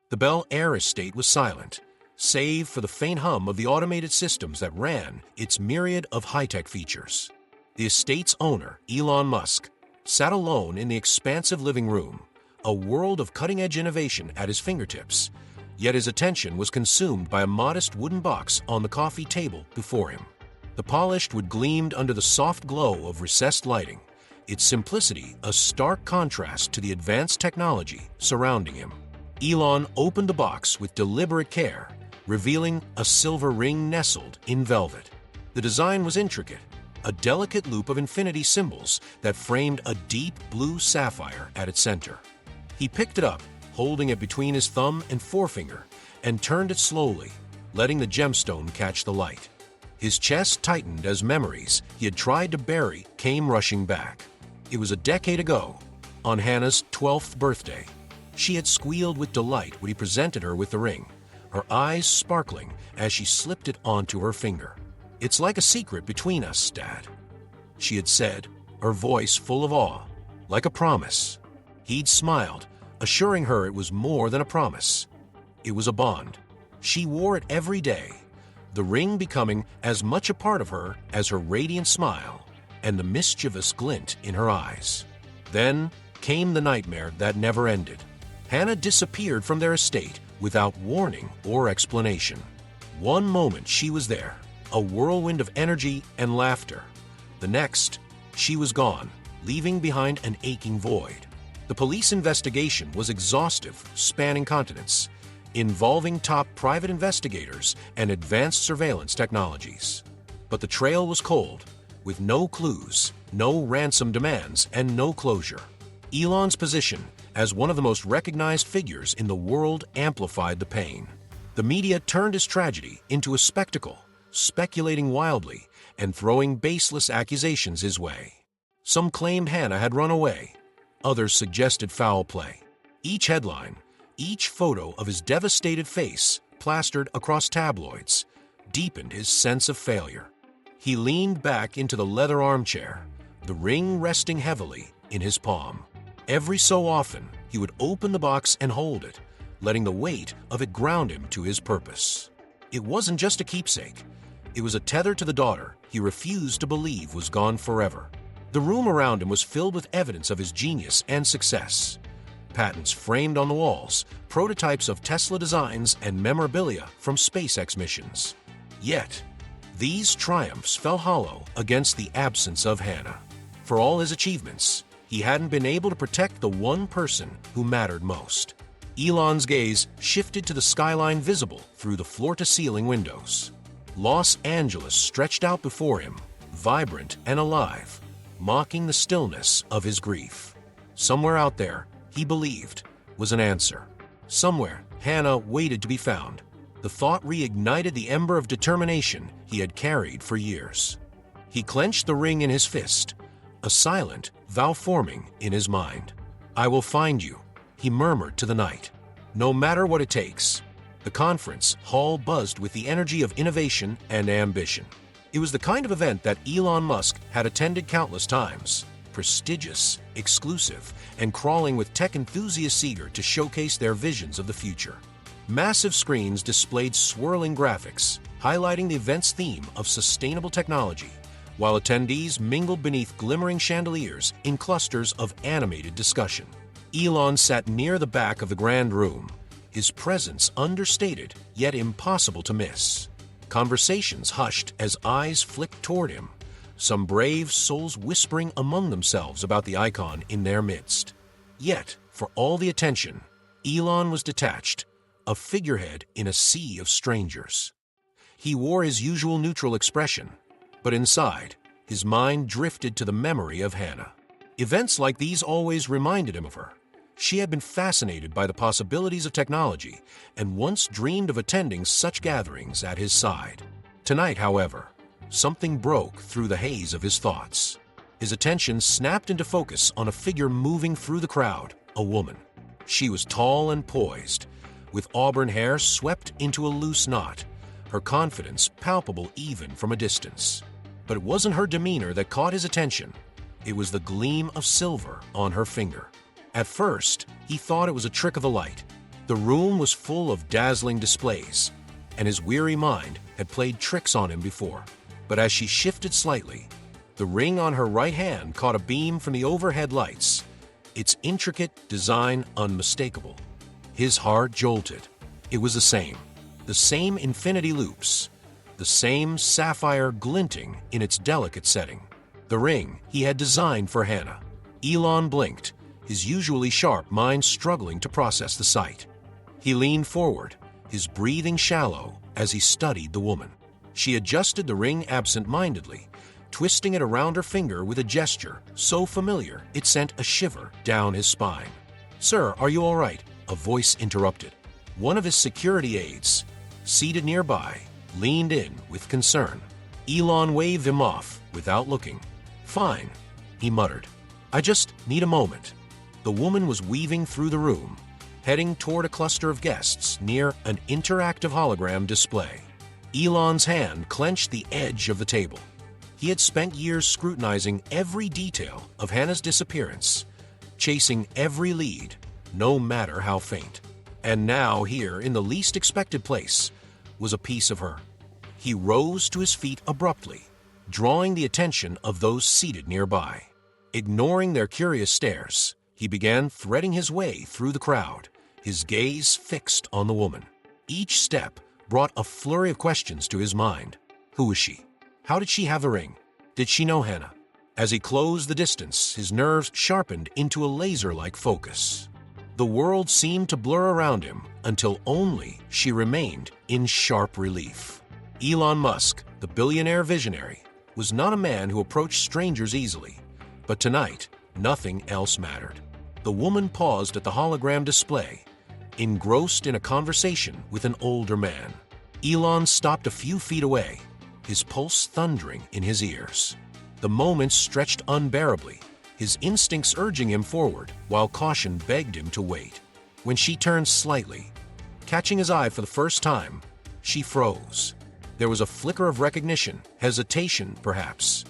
The Bel Air estate was silent, save for the faint hum of the automated systems that ran its myriad of high-tech features. The estate's owner, Elon Musk, sat alone in the expansive living room, a world of cutting-edge innovation at his fingertips, yet his attention was consumed by a modest wooden box on the coffee table before him. The polished wood gleamed under the soft glow of recessed lighting, its simplicity a stark contrast to the advanced technology surrounding him. Elon opened the box with deliberate care, revealing a silver ring nestled in velvet. The design was intricate, a delicate loop of infinity symbols that framed a deep blue sapphire at its center. He picked it up, holding it between his thumb and forefinger, and turned it slowly, letting the gemstone catch the light. His chest tightened as memories he had tried to bury came rushing back. It was a decade ago, on Hannah's 12th birthday. She had squealed with delight when he presented her with the ring, her eyes sparkling as she slipped it onto her finger. "It's like a secret between us, Dad," she had said, her voice full of awe, like a promise. He'd smiled, assuring her it was more than a promise. It was a bond. She wore it every day, the ring becoming as much a part of her as her radiant smile and the mischievous glint in her eyes. Then came the nightmare that never ended. Hannah disappeared from their estate without warning or explanation. One moment she was there, a whirlwind of energy and laughter. The next, she was gone, leaving behind an aching void. The police investigation was exhaustive, spanning continents, involving top private investigators and advanced surveillance technologies. But the trail was cold, with no clues, no ransom demands, and no closure. Elon's position as one of the most recognized figures in the world amplified the pain. The media turned his tragedy into a spectacle, speculating wildly and throwing baseless accusations his way. Some claimed Hannah had run away. Others suggested foul play. Each headline, each photo of his devastated face plastered across tabloids, deepened his sense of failure. He leaned back into the leather armchair, the ring resting heavily in his palm. Every so often, he would open the box and hold it, letting the weight of it ground him to his purpose. It wasn't just a keepsake. It was a tether to the daughter he refused to believe was gone forever. The room around him was filled with evidence of his genius and success. Patents framed on the walls, prototypes of Tesla designs, and memorabilia from SpaceX missions. Yet, these triumphs fell hollow against the absence of Hannah. For all his achievements, he hadn't been able to protect the one person who mattered most. Elon's gaze shifted to the skyline visible through the floor-to-ceiling windows. Los Angeles stretched out before him, vibrant and alive, mocking the stillness of his grief. Somewhere out there, he believed, was an answer. Somewhere, Hannah waited to be found. The thought reignited the ember of determination he had carried for years. He clenched the ring in his fist, a silent vow forming in his mind. "I will find you," he murmured to the night. "No matter what it takes." The conference hall buzzed with the energy of innovation and ambition. It was the kind of event that Elon Musk had attended countless times, prestigious, exclusive, and crawling with tech enthusiasts eager to showcase their visions of the future. Massive screens displayed swirling graphics, highlighting the event's theme of sustainable technology, while attendees mingled beneath glimmering chandeliers in clusters of animated discussion. Elon sat near the back of the grand room, his presence understated yet impossible to miss. Conversations hushed as eyes flicked toward him, some brave souls whispering among themselves about the icon in their midst. Yet, for all the attention, Elon was detached, a figurehead in a sea of strangers. He wore his usual neutral expression, but inside, his mind drifted to the memory of Hannah. Events like these always reminded him of her. She had been fascinated by the possibilities of technology and once dreamed of attending such gatherings at his side. Tonight, however, something broke through the haze of his thoughts. His attention snapped into focus on a figure moving through the crowd, a woman. She was tall and poised, with auburn hair swept into a loose knot, her confidence palpable even from a distance. But it wasn't her demeanor that caught his attention. It was the gleam of silver on her finger. At first, he thought it was a trick of the light. The room was full of dazzling displays, and his weary mind had played tricks on him before. But as she shifted slightly, the ring on her right hand caught a beam from the overhead lights, its intricate design unmistakable. His heart jolted. It was the same infinity loops, the same sapphire glinting in its delicate setting. The ring he had designed for Hannah. Elon blinked, his usually sharp mind struggling to process the sight. He leaned forward, his breathing shallow as he studied the woman. She adjusted the ring absent-mindedly, twisting it around her finger with a gesture so familiar it sent a shiver down his spine. "Sir, are you all right?" a voice interrupted. One of his security aides, seated nearby, leaned in with concern. Elon waved him off without looking. "Fine," he muttered. "I just need a moment." The woman was weaving through the room, heading toward a cluster of guests near an interactive hologram display. Elon's hand clenched the edge of the table. He had spent years scrutinizing every detail of Hannah's disappearance, chasing every lead, no matter how faint. And now here, in the least expected place, was a piece of her. He rose to his feet abruptly, drawing the attention of those seated nearby. Ignoring their curious stares, he began threading his way through the crowd, his gaze fixed on the woman. Each step brought a flurry of questions to his mind. Who was she? How did she have the ring? Did she know Hannah? As he closed the distance, his nerves sharpened into a laser-like focus. The world seemed to blur around him until only she remained in sharp relief. Elon Musk, the billionaire visionary, was not a man who approached strangers easily. But tonight, nothing else mattered. The woman paused at the hologram display, engrossed in a conversation with an older man. Elon stopped a few feet away, his pulse thundering in his ears. The moments stretched unbearably, his instincts urging him forward, while caution begged him to wait. When she turned slightly, catching his eye for the first time, she froze. There was a flicker of recognition, hesitation perhaps,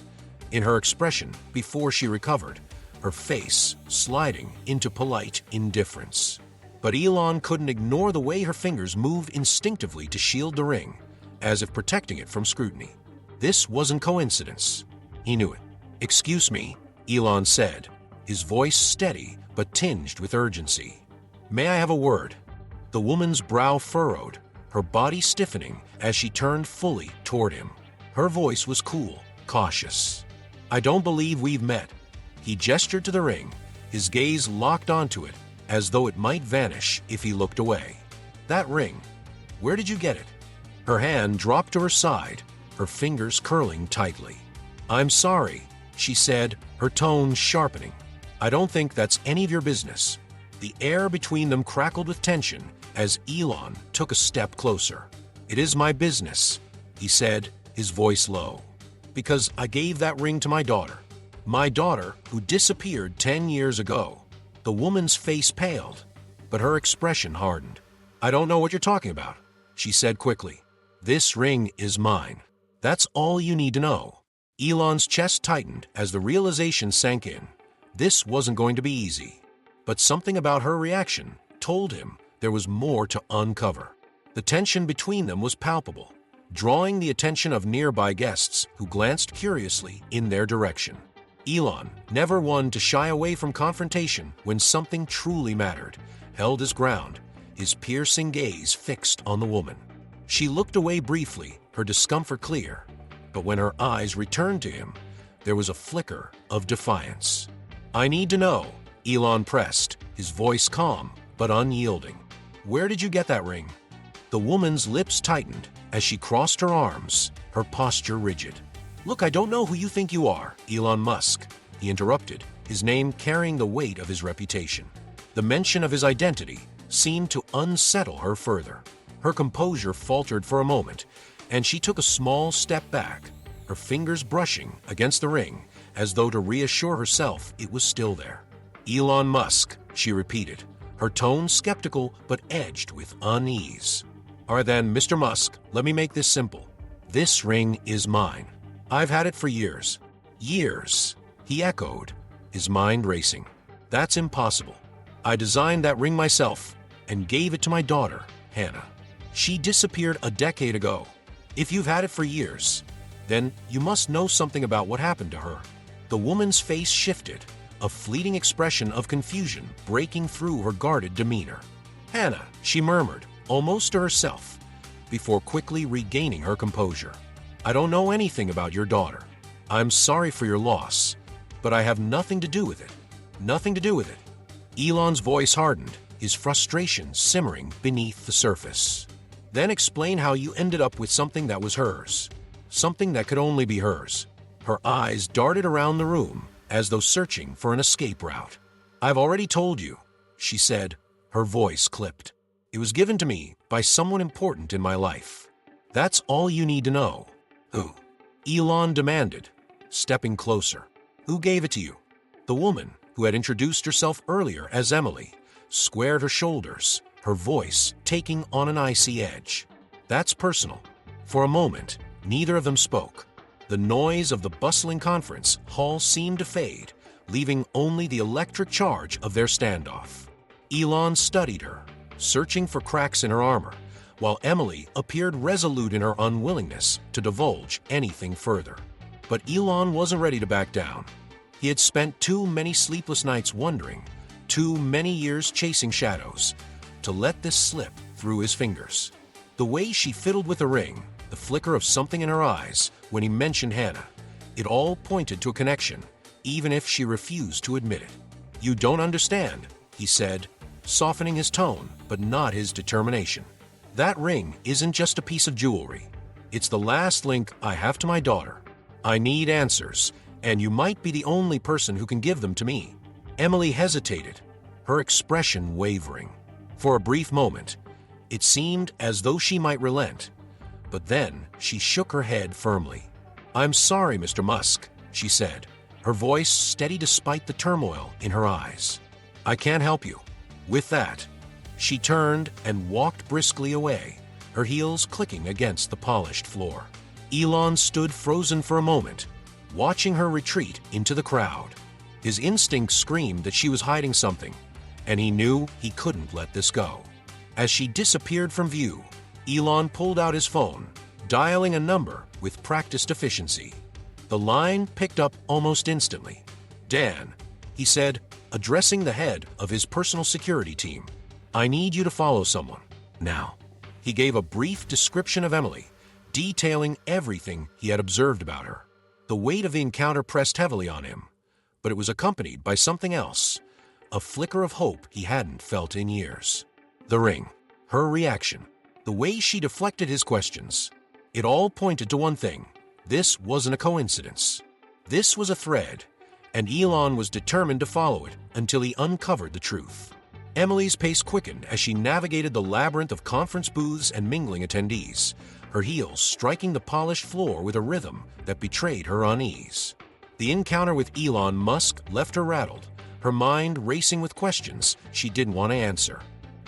in her expression before she recovered, her face sliding into polite indifference. But Elon couldn't ignore the way her fingers moved instinctively to shield the ring, as if protecting it from scrutiny. This wasn't coincidence. He knew it. "Excuse me," Elon said, his voice steady but tinged with urgency. "May I have a word?" The woman's brow furrowed, her body stiffening as she turned fully toward him. Her voice was cool, cautious. "I don't believe we've met." He gestured to the ring, his gaze locked onto it, as though it might vanish if he looked away. "That ring, where did you get it?" Her hand dropped to her side, her fingers curling tightly. "I'm sorry," she said, her tone sharpening. "I don't think that's any of your business." The air between them crackled with tension as Elon took a step closer. "It is my business," he said, his voice low, "because I gave that ring to my daughter. My daughter, who disappeared 10 years ago." The woman's face paled, but her expression hardened. "I don't know what you're talking about," she said quickly. "This ring is mine. That's all you need to know." Elon's chest tightened as the realization sank in. This wasn't going to be easy. But something about her reaction told him there was more to uncover. The tension between them was palpable, drawing the attention of nearby guests who glanced curiously in their direction. Elon, never one to shy away from confrontation when something truly mattered, held his ground, his piercing gaze fixed on the woman. She looked away briefly, her discomfort clear, but when her eyes returned to him, there was a flicker of defiance. "I need to know," Elon pressed, his voice calm but unyielding. "Where did you get that ring?" The woman's lips tightened as she crossed her arms, her posture rigid. "Look, I don't know who you think you are, Elon Musk," he interrupted, his name carrying the weight of his reputation. The mention of his identity seemed to unsettle her further. Her composure faltered for a moment, and she took a small step back, her fingers brushing against the ring as though to reassure herself it was still there. "Elon Musk," she repeated, her tone skeptical but edged with unease. "All right then, Mr. Musk, let me make this simple. This ring is mine. I've had it for years." "Years," he echoed, his mind racing. "That's impossible. I designed that ring myself, and gave it to my daughter, Hannah. She disappeared a decade ago. If you've had it for years, then you must know something about what happened to her." The woman's face shifted, a fleeting expression of confusion breaking through her guarded demeanor. "Hannah," she murmured, almost to herself, before quickly regaining her composure. "I don't know anything about your daughter. I'm sorry for your loss, but I have nothing to do with it. Nothing to do with it." Elon's voice hardened, his frustration simmering beneath the surface. "Then explain how you ended up with something that was hers. Something that could only be hers." Her eyes darted around the room, as though searching for an escape route. "I've already told you," she said, her voice clipped. "It was given to me by someone important in my life. That's all you need to know." "Who?" Elon demanded, stepping closer. "Who gave it to you?" The woman, who had introduced herself earlier as Emily, squared her shoulders, her voice taking on an icy edge. "That's personal." For a moment, neither of them spoke. The noise of the bustling conference hall seemed to fade, leaving only the electric charge of their standoff. Elon studied her, searching for cracks in her armor, while Emily appeared resolute in her unwillingness to divulge anything further. But Elon wasn't ready to back down. He had spent too many sleepless nights wondering, too many years chasing shadows, to let this slip through his fingers. The way she fiddled with the ring, the flicker of something in her eyes when he mentioned Hannah, it all pointed to a connection, even if she refused to admit it. "You don't understand," he said, softening his tone but not his determination. "That ring isn't just a piece of jewelry. It's the last link I have to my daughter. I need answers, and you might be the only person who can give them to me." Emily hesitated, her expression wavering. For a brief moment, it seemed as though she might relent, but then she shook her head firmly. "I'm sorry, Mr. Musk," she said, her voice steady despite the turmoil in her eyes. "I can't help you." With that, she turned and walked briskly away, her heels clicking against the polished floor. Elon stood frozen for a moment, watching her retreat into the crowd. His instincts screamed that she was hiding something, and he knew he couldn't let this go. As she disappeared from view, Elon pulled out his phone, dialing a number with practiced efficiency. The line picked up almost instantly. "Dan," he said, addressing the head of his personal security team, "I need you to follow someone. Now." He gave a brief description of Emily, detailing everything he had observed about her. The weight of the encounter pressed heavily on him, but it was accompanied by something else, a flicker of hope he hadn't felt in years. The ring, her reaction, the way she deflected his questions. It all pointed to one thing. This wasn't a coincidence. This was a thread, and Elon was determined to follow it until he uncovered the truth. Emily's pace quickened as she navigated the labyrinth of conference booths and mingling attendees, her heels striking the polished floor with a rhythm that betrayed her unease. The encounter with Elon Musk left her rattled, her mind racing with questions she didn't want to answer.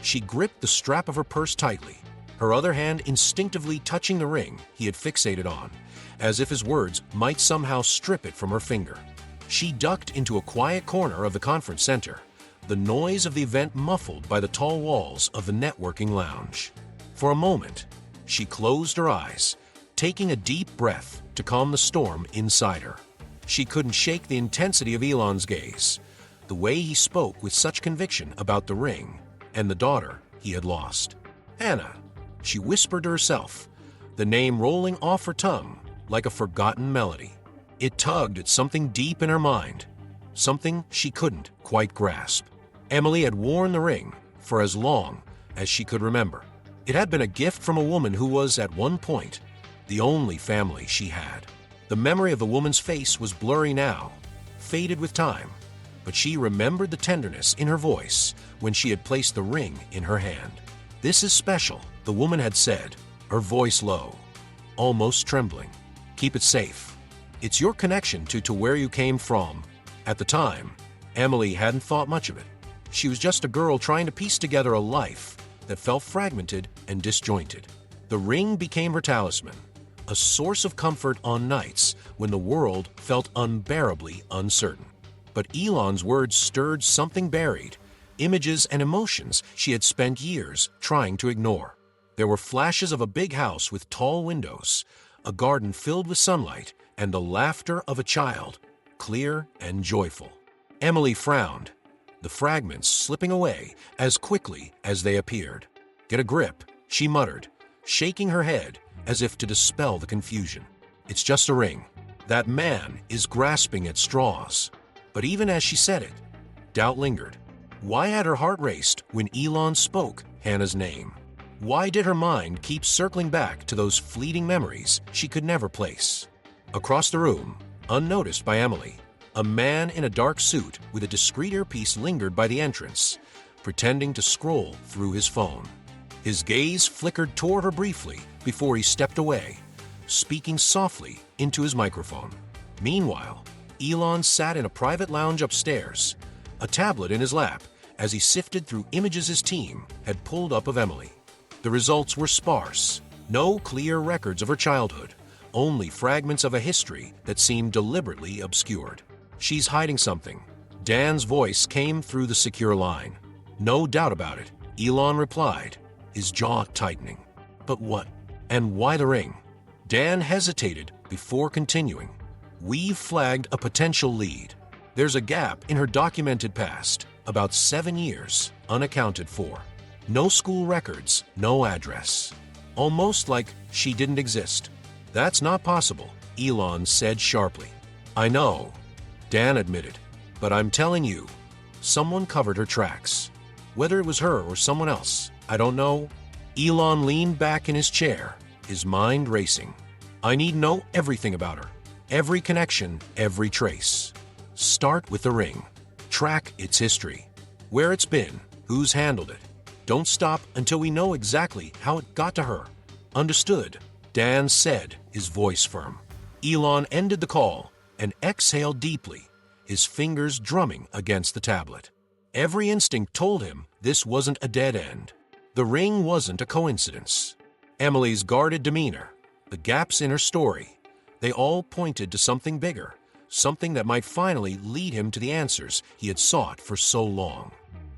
She gripped the strap of her purse tightly, her other hand instinctively touching the ring he had fixated on, as if his words might somehow strip it from her finger. She ducked into a quiet corner of the conference center, the noise of the event muffled by the tall walls of the networking lounge. For a moment, she closed her eyes, taking a deep breath to calm the storm inside her. She couldn't shake the intensity of Elon's gaze, the way he spoke with such conviction about the ring and the daughter he had lost. "Hannah," she whispered to herself, the name rolling off her tongue like a forgotten melody. It tugged at something deep in her mind, something she couldn't quite grasp. Emily had worn the ring for as long as she could remember. It had been a gift from a woman who was, at one point, the only family she had. The memory of the woman's face was blurry now, faded with time, but she remembered the tenderness in her voice when she had placed the ring in her hand. "This is special," the woman had said, her voice low, almost trembling. "Keep it safe. It's your connection to where you came from." At the time, Emily hadn't thought much of it. She was just a girl trying to piece together a life that felt fragmented and disjointed. The ring became her talisman, a source of comfort on nights when the world felt unbearably uncertain. But Elon's words stirred something buried images and emotions she had spent years trying to ignore. There were flashes of a big house with tall windows, a garden filled with sunlight, and the laughter of a child, clear and joyful. Emily frowned, the fragments slipping away as quickly as they appeared. "Get a grip," she muttered, shaking her head as if to dispel the confusion. "It's just a ring. That man is grasping at straws." But even as she said it, doubt lingered. Why had her heart raced when Elon spoke Hannah's name? Why did her mind keep circling back to those fleeting memories she could never place? Across the room, unnoticed by Emily, a man in a dark suit with a discreet earpiece lingered by the entrance, pretending to scroll through his phone. His gaze flickered toward her briefly before he stepped away, speaking softly into his microphone. Meanwhile, Elon sat in a private lounge upstairs, a tablet in his lap, as he sifted through images his team had pulled up of Emily. The results were sparse, no clear records of her childhood, only fragments of a history that seemed deliberately obscured. "She's hiding something." Dan's voice came through the secure line. "No doubt about it," Elon replied, his jaw tightening. "But what? And why the ring?" Dan hesitated before continuing. "We've flagged a potential lead. There's a gap in her documented past, about 7 years, unaccounted for. No school records, no address. Almost like she didn't exist." "That's not possible," Elon said sharply. "I know," Dan admitted, "but I'm telling you, someone covered her tracks. Whether it was her or someone else, I don't know." Elon leaned back in his chair, his mind racing. "I need to know everything about her. Every connection, every trace. Start with the ring. Track its history. Where it's been, who's handled it. Don't stop until we know exactly how it got to her." "Understood," Dan said, his voice firm. Elon ended the call and exhaled deeply, his fingers drumming against the tablet. Every instinct told him this wasn't a dead end. The ring wasn't a coincidence. Emily's guarded demeanor, the gaps in her story, they all pointed to something bigger, something that might finally lead him to the answers he had sought for so long.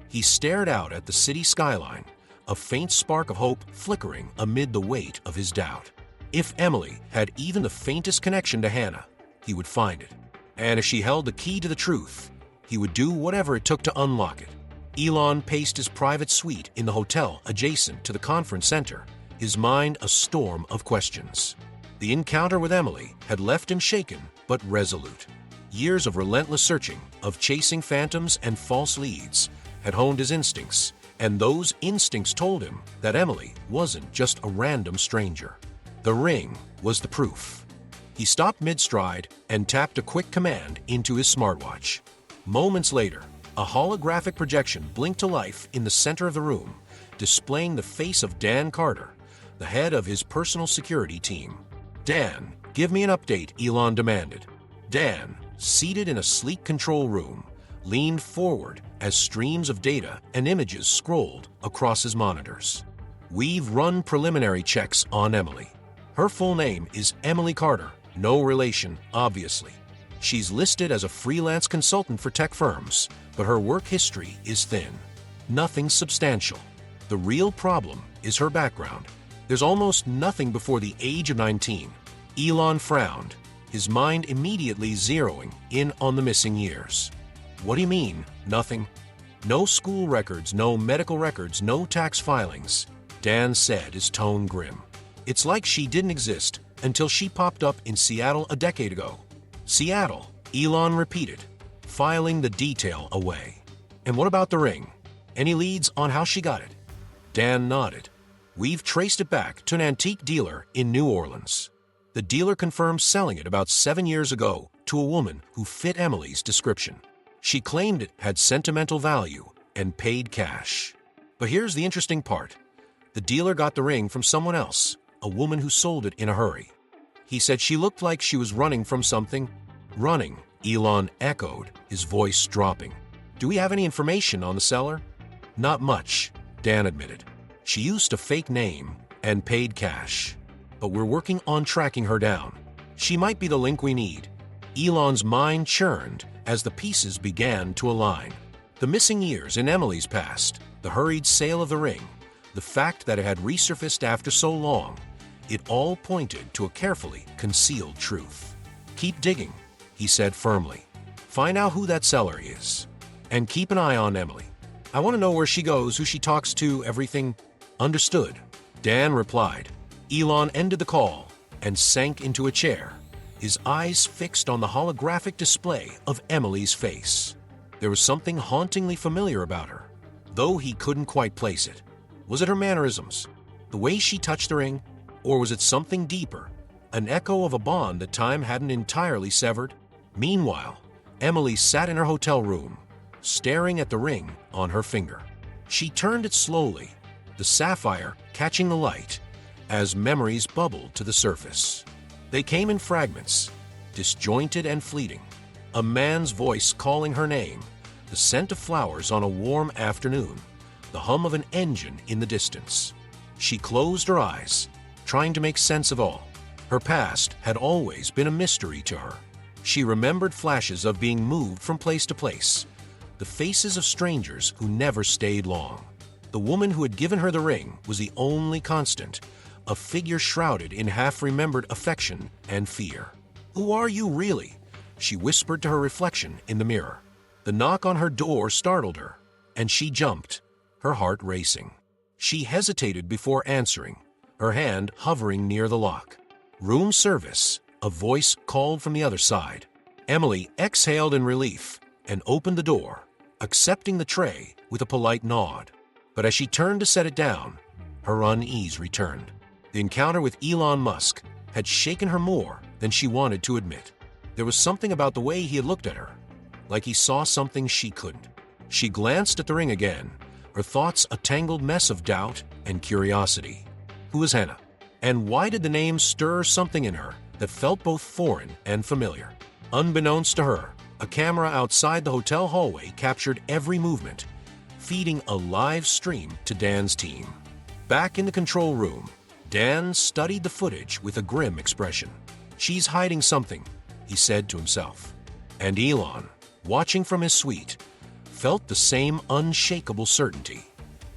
He stared out at the city skyline, a faint spark of hope flickering amid the weight of his doubt. If Emily had even the faintest connection to Hannah, he would find it. And if she held the key to the truth, he would do whatever it took to unlock it. Elon paced his private suite in the hotel adjacent to the conference center, his mind a storm of questions. The encounter with Emily had left him shaken but resolute. Years of relentless searching, of chasing phantoms and false leads, had honed his instincts, and those instincts told him that Emily wasn't just a random stranger. The ring was the proof. He stopped mid-stride and tapped a quick command into his smartwatch. Moments later, a holographic projection blinked to life in the center of the room, displaying the face of Dan Carter, the head of his personal security team. "Dan, give me an update," Elon demanded. Dan, seated in a sleek control room, leaned forward as streams of data and images scrolled across his monitors. "We've run preliminary checks on Emily. Her full name is Emily Carter, no relation, obviously. She's listed as a freelance consultant for tech firms, but her work history is thin. Nothing substantial. The real problem is her background. There's almost nothing before the age of 19. Elon frowned, his mind immediately zeroing in on the missing years. "What do you mean, nothing?" "No school records, no medical records, no tax filings," Dan said, his tone grim. "It's like she didn't exist until she popped up in Seattle a decade ago." "Seattle," Elon repeated, filing the detail away. "And what about the ring? Any leads on how she got it?" Dan nodded. "We've traced it back to an antique dealer in New Orleans. The dealer confirmed selling it about 7 years ago to a woman who fit Emily's description. She claimed it had sentimental value and paid cash. But here's the interesting part. The dealer got the ring from someone else, a woman who sold it in a hurry. He said she looked like she was running from something." "Running," Elon echoed, his voice dropping. "Do we have any information on the seller?" "Not much," Dan admitted. "She used a fake name and paid cash. But we're working on tracking her down. She might be the link we need." Elon's mind churned as the pieces began to align. The missing years in Emily's past, the hurried sale of the ring, the fact that it had resurfaced after so long, it all pointed to a carefully concealed truth. "Keep digging," he said firmly. "Find out who that seller is. And keep an eye on Emily. I want to know where she goes, who she talks to, everything." "Understood," Dan replied. Elon ended the call and sank into a chair, his eyes fixed on the holographic display of Emily's face. There was something hauntingly familiar about her, though he couldn't quite place it. Was it her mannerisms, the way she touched the ring, or was it something deeper, an echo of a bond that time hadn't entirely severed? Meanwhile, Emily sat in her hotel room, staring at the ring on her finger. She turned it slowly, the sapphire catching the light, as memories bubbled to the surface. They came in fragments, disjointed and fleeting. A man's voice calling her name, the scent of flowers on a warm afternoon, the hum of an engine in the distance. She closed her eyes, trying to make sense of all. Her past had always been a mystery to her. She remembered flashes of being moved from place to place, the faces of strangers who never stayed long. The woman who had given her the ring was the only constant, a figure shrouded in half-remembered affection and fear. "Who are you, really?" she whispered to her reflection in the mirror. The knock on her door startled her, and she jumped, her heart racing. She hesitated before answering, her hand hovering near the lock. "Room service," a voice called from the other side. Emily exhaled in relief and opened the door, accepting the tray with a polite nod. But as she turned to set it down, her unease returned. The encounter with Elon Musk had shaken her more than she wanted to admit. There was something about the way he had looked at her, like he saw something she couldn't. She glanced at the ring again, her thoughts a tangled mess of doubt and curiosity. Who was Hannah? And why did the name stir something in her that felt both foreign and familiar? Unbeknownst to her, a camera outside the hotel hallway captured every movement, feeding a live stream to Dan's team. Back in the control room, Dan studied the footage with a grim expression. "She's hiding something," he said to himself. And Elon, watching from his suite, felt the same unshakable certainty.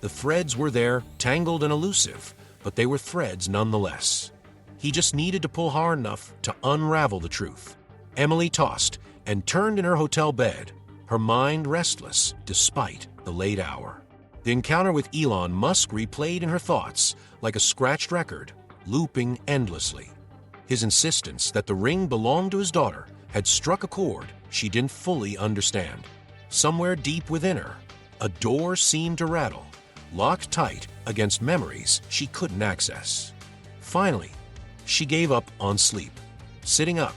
The threads were there, tangled and elusive, but they were threads nonetheless. He just needed to pull hard enough to unravel the truth. Emily tossed and turned in her hotel bed, her mind restless despite the late hour. The encounter with Elon Musk replayed in her thoughts like a scratched record, looping endlessly. His insistence that the ring belonged to his daughter had struck a chord she didn't fully understand. Somewhere deep within her, a door seemed to rattle, locked tight against memories she couldn't access. Finally, she gave up on sleep. Sitting up,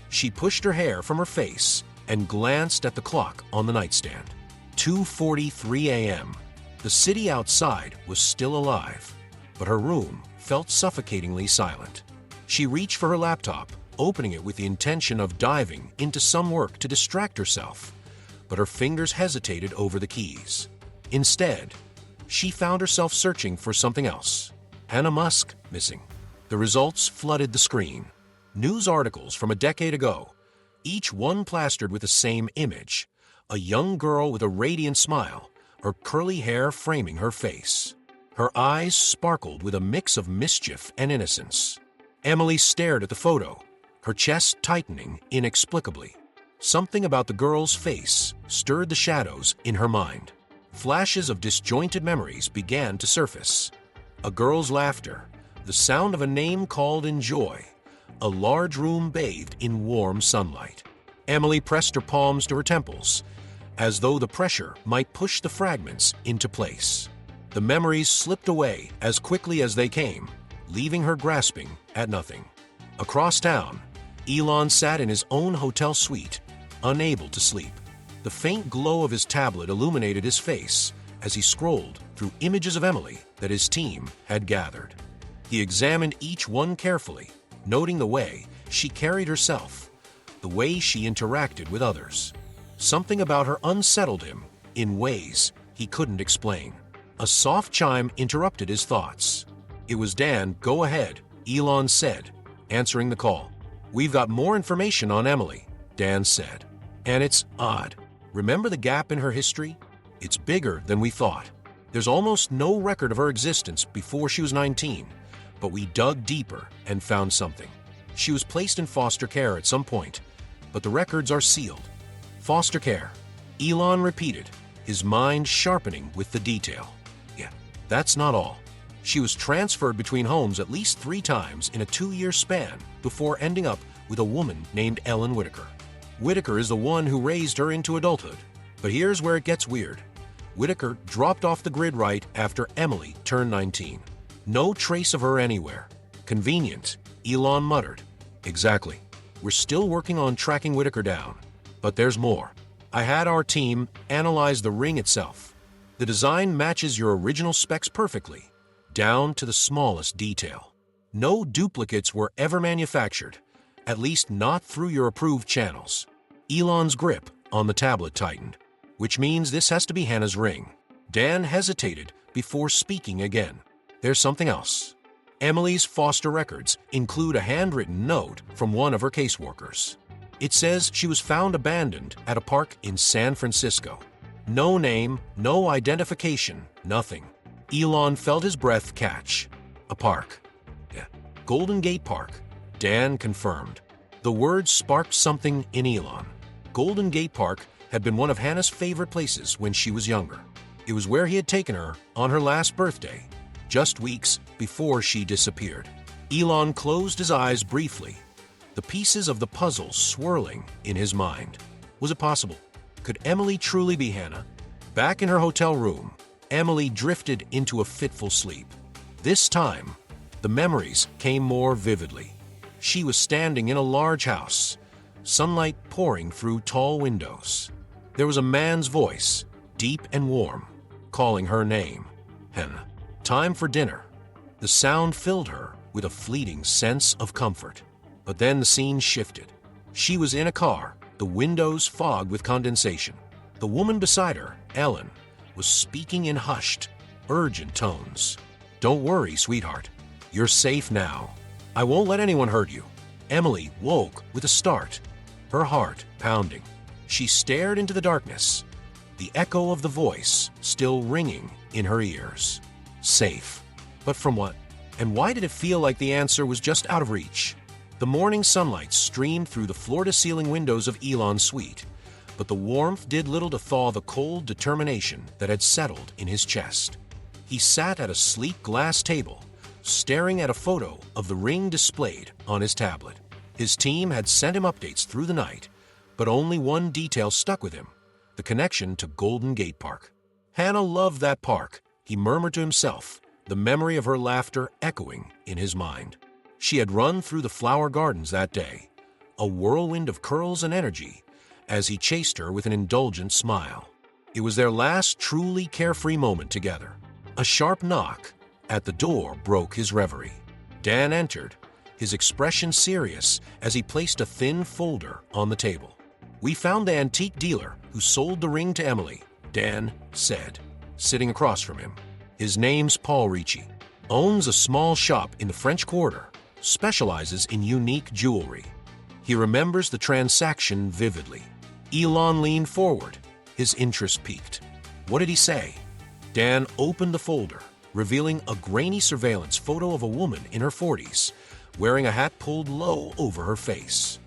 she pushed her hair from her face and glanced at the clock on the nightstand. 2:43 a.m. The city outside was still alive, but her room felt suffocatingly silent. She reached for her laptop, opening it with the intention of diving into some work to distract herself, but her fingers hesitated over the keys. Instead, she found herself searching for something else. Hannah Musk missing. The results flooded the screen. News articles from a decade ago, each one plastered with the same image, a young girl with a radiant smile, her curly hair framing her face. Her eyes sparkled with a mix of mischief and innocence. Emily stared at the photo, her chest tightening inexplicably. Something about the girl's face stirred the shadows in her mind. Flashes of disjointed memories began to surface. A girl's laughter, the sound of a name called in joy, a large room bathed in warm sunlight. Emily pressed her palms to her temples, as though the pressure might push the fragments into place. The memories slipped away as quickly as they came, leaving her grasping at nothing. Across town, Elon sat in his own hotel suite, unable to sleep. The faint glow of his tablet illuminated his face as he scrolled through images of Emily that his team had gathered. He examined each one carefully, noting the way she carried herself, the way she interacted with others. Something about her unsettled him in ways he couldn't explain. A soft chime interrupted his thoughts. It was Dan. "Go ahead," Elon said, answering the call. "We've got more information on Emily," Dan said. "And it's odd. Remember the gap in her history? It's bigger than we thought. There's almost no record of her existence before she was 19, but we dug deeper and found something. She was placed in foster care at some point, but the records are sealed. Foster care. Elon repeated, his mind sharpening with the detail. Yeah, that's not all. She was transferred between homes at least 3 times in a 2-year span before ending up with a woman named Ellen Whitaker. Whitaker is the one who raised her into adulthood. But here's where it gets weird. Whitaker dropped off the grid right after Emily turned 19. No trace of her anywhere. Convenient, Elon muttered. Exactly. We're still working on tracking Whitaker down. But there's more. I had our team analyze the ring itself. The design matches your original specs perfectly, down to the smallest detail. No duplicates were ever manufactured, at least not through your approved channels. Elon's grip on the tablet tightened, which means this has to be Hannah's ring. Dan hesitated before speaking again. There's something else. Emily's foster records include a handwritten note from one of her caseworkers. It says she was found abandoned at a park in San Francisco. No name, no identification, nothing. Elon felt his breath catch. A park. Yeah. Golden Gate Park. Dan confirmed. The words sparked something in Elon. Golden Gate Park had been one of Hannah's favorite places when she was younger. It was where he had taken her on her last birthday, just weeks before she disappeared. Elon closed his eyes briefly, the pieces of the puzzle swirling in his mind. Was it possible? Could Emily truly be Hannah? Back in her hotel room, Emily drifted into a fitful sleep. This time, the memories came more vividly. She was standing in a large house, sunlight pouring through tall windows. There was a man's voice, deep and warm, calling her name. Hannah. Time for dinner. The sound filled her with a fleeting sense of comfort. But then the scene shifted. She was in a car, the windows fogged with condensation. The woman beside her, Ellen, was speaking in hushed, urgent tones. Don't worry, sweetheart. You're safe now. I won't let anyone hurt you. Emily woke with a start, her heart pounding. She stared into the darkness, the echo of the voice still ringing in her ears. Safe. But from what? And why did it feel like the answer was just out of reach? The morning sunlight streamed through the floor-to-ceiling windows of Elon's suite, but the warmth did little to thaw the cold determination that had settled in his chest. He sat at a sleek glass table, staring at a photo of the ring displayed on his tablet. His team had sent him updates through the night, but only one detail stuck with him: the connection to Golden Gate Park. Hannah loved that park, he murmured to himself, the memory of her laughter echoing in his mind. She had run through the flower gardens that day, a whirlwind of curls and energy, as he chased her with an indulgent smile. It was their last truly carefree moment together. A sharp knock at the door broke his reverie. Dan entered, his expression serious as he placed a thin folder on the table. We found the antique dealer who sold the ring to Emily, Dan said, sitting across from him. His name's Paul Ricci. Owns a small shop in the French Quarter, specializes in unique jewelry. He remembers the transaction vividly. Elon leaned forward, his interest piqued. What did he say? Dan opened the folder, revealing a grainy surveillance photo of a woman in her 40s, wearing a hat pulled low over her face.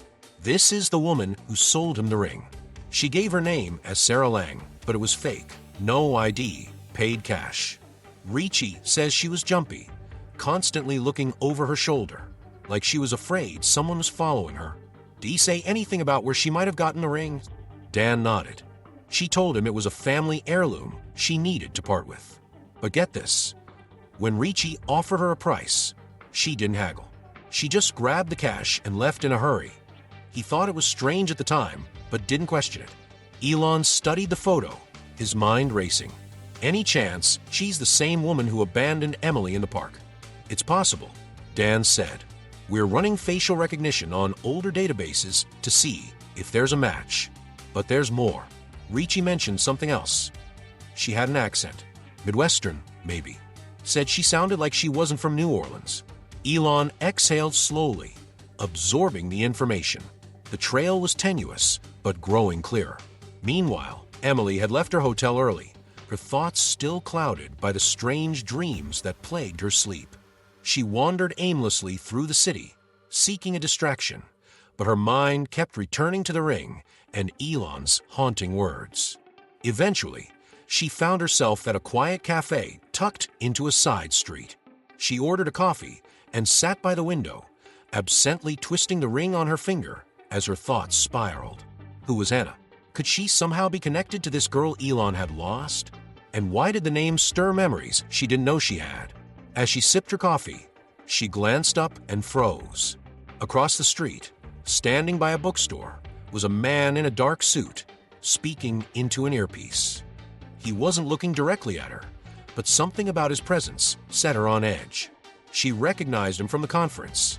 This is the woman who sold him the ring. She gave her name as Sarah Lang, but it was fake. No ID, paid cash. Ricci says she was jumpy, constantly looking over her shoulder, like she was afraid someone was following her. Did he say anything about where she might have gotten the ring? Dan nodded. She told him it was a family heirloom she needed to part with. But get this, when Ricci offered her a price, she didn't haggle. She just grabbed the cash and left in a hurry. He thought it was strange at the time, but didn't question it. Elon studied the photo, his mind racing. Any chance she's the same woman who abandoned Emily in the park? It's possible, Dan said. We're running facial recognition on older databases to see if there's a match. But there's more. Ricci mentioned something else. She had an accent. Midwestern, maybe. Said she sounded like she wasn't from New Orleans. Elon exhaled slowly, absorbing the information. The trail was tenuous, but growing clearer. Meanwhile, Emily had left her hotel early, her thoughts still clouded by the strange dreams that plagued her sleep. She wandered aimlessly through the city, seeking a distraction, but her mind kept returning to the ring and Elon's haunting words. Eventually, she found herself at a quiet cafe tucked into a side street. She ordered a coffee and sat by the window, absently twisting the ring on her finger as her thoughts spiraled. Who was Hannah? Could she somehow be connected to this girl Elon had lost? And why did the name stir memories she didn't know she had? As she sipped her coffee, she glanced up and froze. Across the street, standing by a bookstore, was a man in a dark suit, speaking into an earpiece. He wasn't looking directly at her, but something about his presence set her on edge. She recognized him from the conference.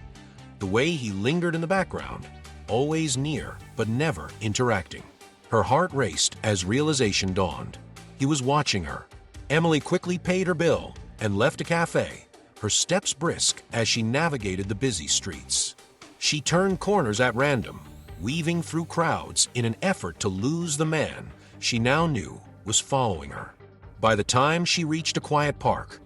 The way he lingered in the background, always near but never interacting. Her heart raced as realization dawned. He was watching her. Emily quickly paid her bill and left a cafe, her steps brisk as she navigated the busy streets. She turned corners at random, weaving through crowds in an effort to lose the man she now knew was following her. By the time she reached a quiet park,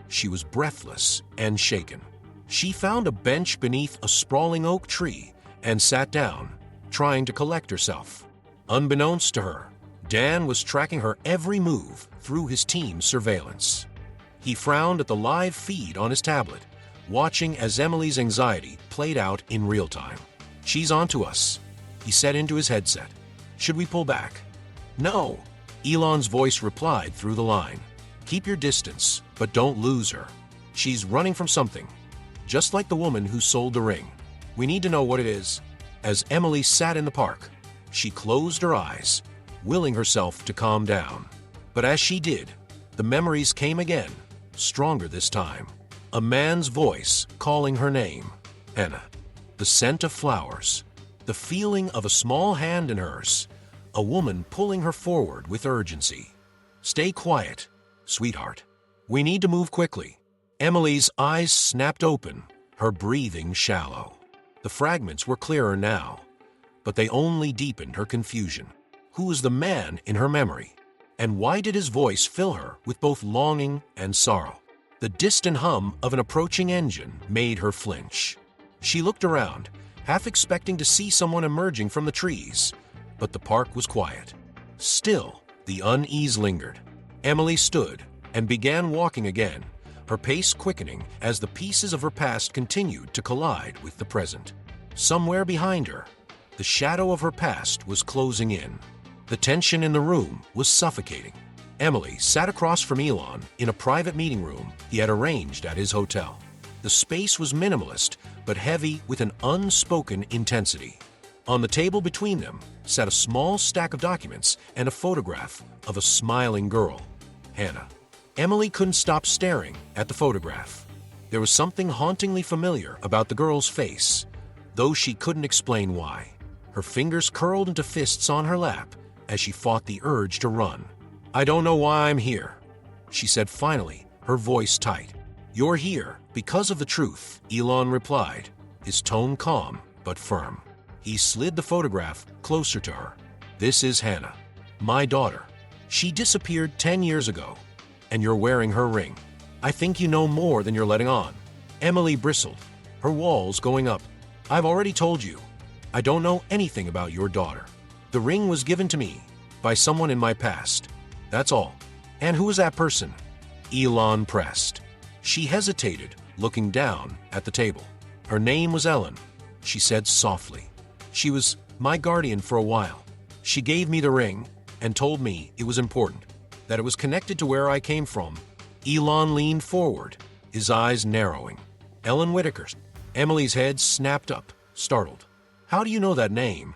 she was breathless and shaken. She found a bench beneath a sprawling oak tree and sat down, trying to collect herself. Unbeknownst to her, Dan was tracking her every move through his team's surveillance. He frowned at the live feed on his tablet, watching as Emily's anxiety played out in real time. "She's onto us," he said into his headset. "Should we pull back?" "No," Elon's voice replied through the line. "Keep your distance, but don't lose her. She's running from something, just like the woman who sold the ring. We need to know what it is." As Emily sat in the park, she closed her eyes, willing herself to calm down. But as she did, the memories came again, stronger this time. A man's voice calling her name, Hannah. The scent of flowers, the feeling of a small hand in hers, a woman pulling her forward with urgency. "Stay quiet, sweetheart. We need to move quickly." Emily's eyes snapped open, her breathing shallow. The fragments were clearer now, but they only deepened her confusion. Who was the man in her memory? And why did his voice fill her with both longing and sorrow? The distant hum of an approaching engine made her flinch. She looked around, half expecting to see someone emerging from the trees, but the park was quiet. Still, the unease lingered. Emily stood and began walking again, her pace quickening as the pieces of her past continued to collide with the present. Somewhere behind her, the shadow of her past was closing in. The tension in the room was suffocating. Emily sat across from Elon in a private meeting room he had arranged at his hotel. The space was minimalist, but heavy with an unspoken intensity. On the table between them sat a small stack of documents and a photograph of a smiling girl, Hannah. Emily couldn't stop staring at the photograph. There was something hauntingly familiar about the girl's face, though she couldn't explain why. Her fingers curled into fists on her lap as she fought the urge to run. "I don't know why I'm here," she said finally, her voice tight. "You're here because of the truth," Elon replied, his tone calm but firm. He slid the photograph closer to her. "This is Hannah, my daughter. She disappeared 10 years ago, and you're wearing her ring. I think you know more than you're letting on." Emily bristled, her walls going up. "I've already told you. I don't know anything about your daughter. The ring was given to me by someone in my past. That's all." "And who is that person?" Elon pressed. She hesitated, looking down at the table. "Her name was Ellen," she said softly. "She was my guardian for a while. She gave me the ring and told me it was important, that it was connected to where I came from." Elon leaned forward, his eyes narrowing. "Ellen Whitaker." Emily's head snapped up, startled. "How do you know that name?"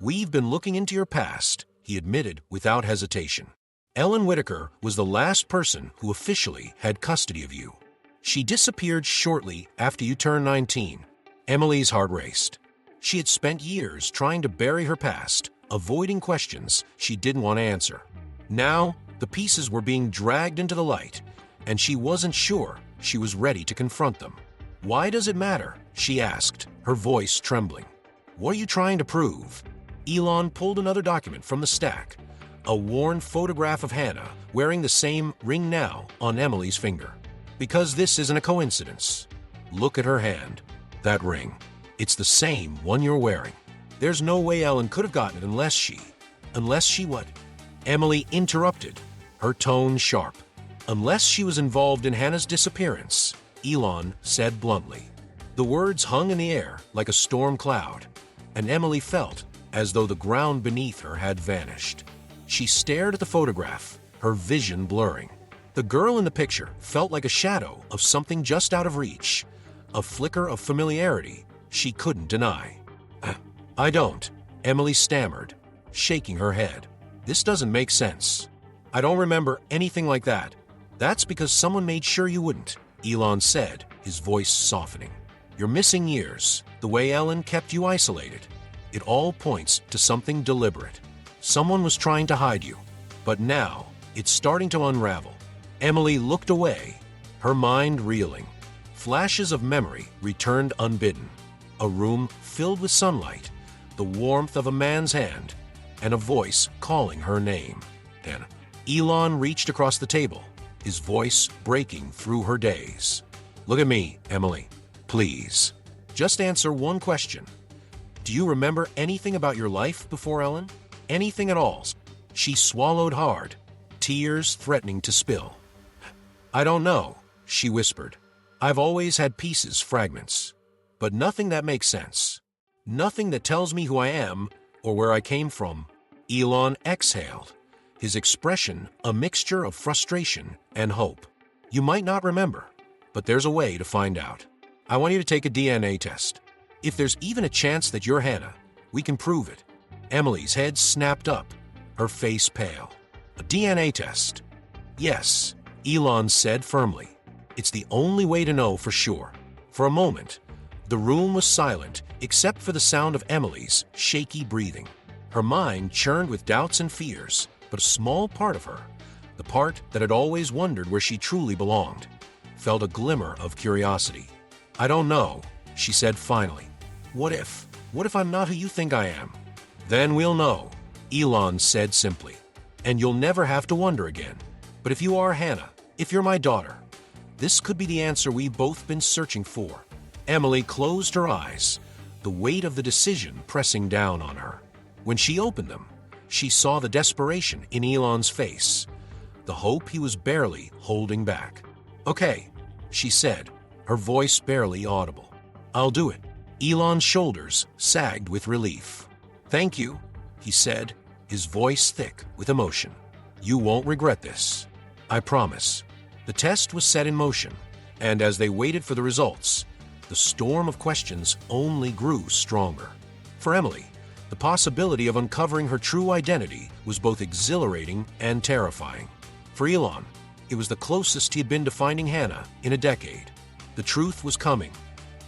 "We've been looking into your past," he admitted without hesitation. "Ellen Whitaker was the last person who officially had custody of you. She disappeared shortly after you turned 19. Emily's heart raced. She had spent years trying to bury her past, avoiding questions she didn't want to answer. Now, the pieces were being dragged into the light, and she wasn't sure she was ready to confront them. "Why does it matter?" she asked, her voice trembling. "What are you trying to prove?" Elon pulled another document from the stack, a worn photograph of Hannah wearing the same ring now on Emily's finger. Because this isn't a coincidence. Look at her hand. That ring. It's the same one you're wearing. There's no way Ellen could have gotten it unless she what? Emily interrupted, her tone sharp. Unless she was involved in Hannah's disappearance, Elon said bluntly. The words hung in the air like a storm cloud, and Emily felt as though the ground beneath her had vanished. She stared at the photograph, her vision blurring. The girl in the picture felt like a shadow of something just out of reach, a flicker of familiarity she couldn't deny. I don't, Emily stammered, shaking her head. This doesn't make sense. I don't remember anything like that. That's because someone made sure you wouldn't, Elon said, his voice softening. You're missing years, the way Ellen kept you isolated. It all points to something deliberate. Someone was trying to hide you, but now it's starting to unravel. Emily looked away, her mind reeling. Flashes of memory returned unbidden. A room filled with sunlight, the warmth of a man's hand, and a voice calling her name. Hannah. Elon reached across the table, his voice breaking through her daze. Look at me, Emily. Please. Just answer one question. Do you remember anything about your life before Ellen? Anything at all? She swallowed hard, tears threatening to spill. I don't know, she whispered. I've always had pieces, fragments, but nothing that makes sense. Nothing that tells me who I am or where I came from. Elon exhaled, his expression a mixture of frustration and hope. You might not remember, but there's a way to find out. I want you to take a DNA test. If there's even a chance that you're Hannah, we can prove it. Emily's head snapped up, her face pale. A DNA test? Yes, Elon said firmly. It's the only way to know for sure. For a moment, the room was silent except for the sound of Emily's shaky breathing. Her mind churned with doubts and fears, but a small part of her, the part that had always wondered where she truly belonged, felt a glimmer of curiosity. I don't know, she said finally. What if I'm not who you think I am? Then we'll know, Elon said simply. And you'll never have to wonder again. But if you are Hannah, if you're my daughter, this could be the answer we've both been searching for. Emily closed her eyes, the weight of the decision pressing down on her. When she opened them, she saw the desperation in Elon's face, the hope he was barely holding back. Okay, she said, her voice barely audible. I'll do it. Elon's shoulders sagged with relief. Thank you, he said, his voice thick with emotion. You won't regret this. I promise. The test was set in motion, and as they waited for the results, the storm of questions only grew stronger. For Emily, the possibility of uncovering her true identity was both exhilarating and terrifying. For Elon, it was the closest he had been to finding Hannah in a decade. The truth was coming,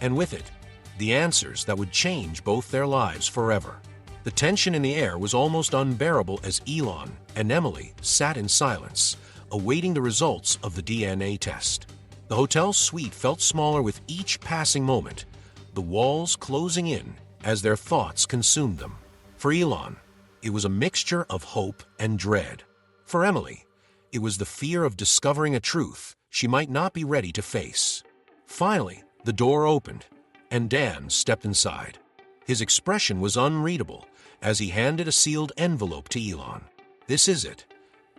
and with it, the answers that would change both their lives forever. The tension in the air was almost unbearable as Elon and Emily sat in silence, awaiting the results of the DNA test. The hotel suite felt smaller with each passing moment, the walls closing in as their thoughts consumed them. For Elon, it was a mixture of hope and dread. For Emily, it was the fear of discovering a truth she might not be ready to face. Finally, the door opened, and Dan stepped inside. His expression was unreadable as he handed a sealed envelope to Elon. This is it,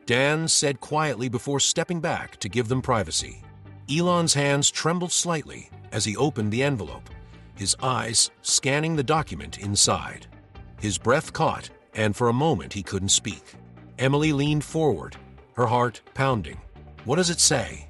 Dan said quietly before stepping back to give them privacy. Elon's hands trembled slightly as he opened the envelope, his eyes scanning the document inside. His breath caught, and for a moment he couldn't speak. Emily leaned forward, her heart pounding. What does it say?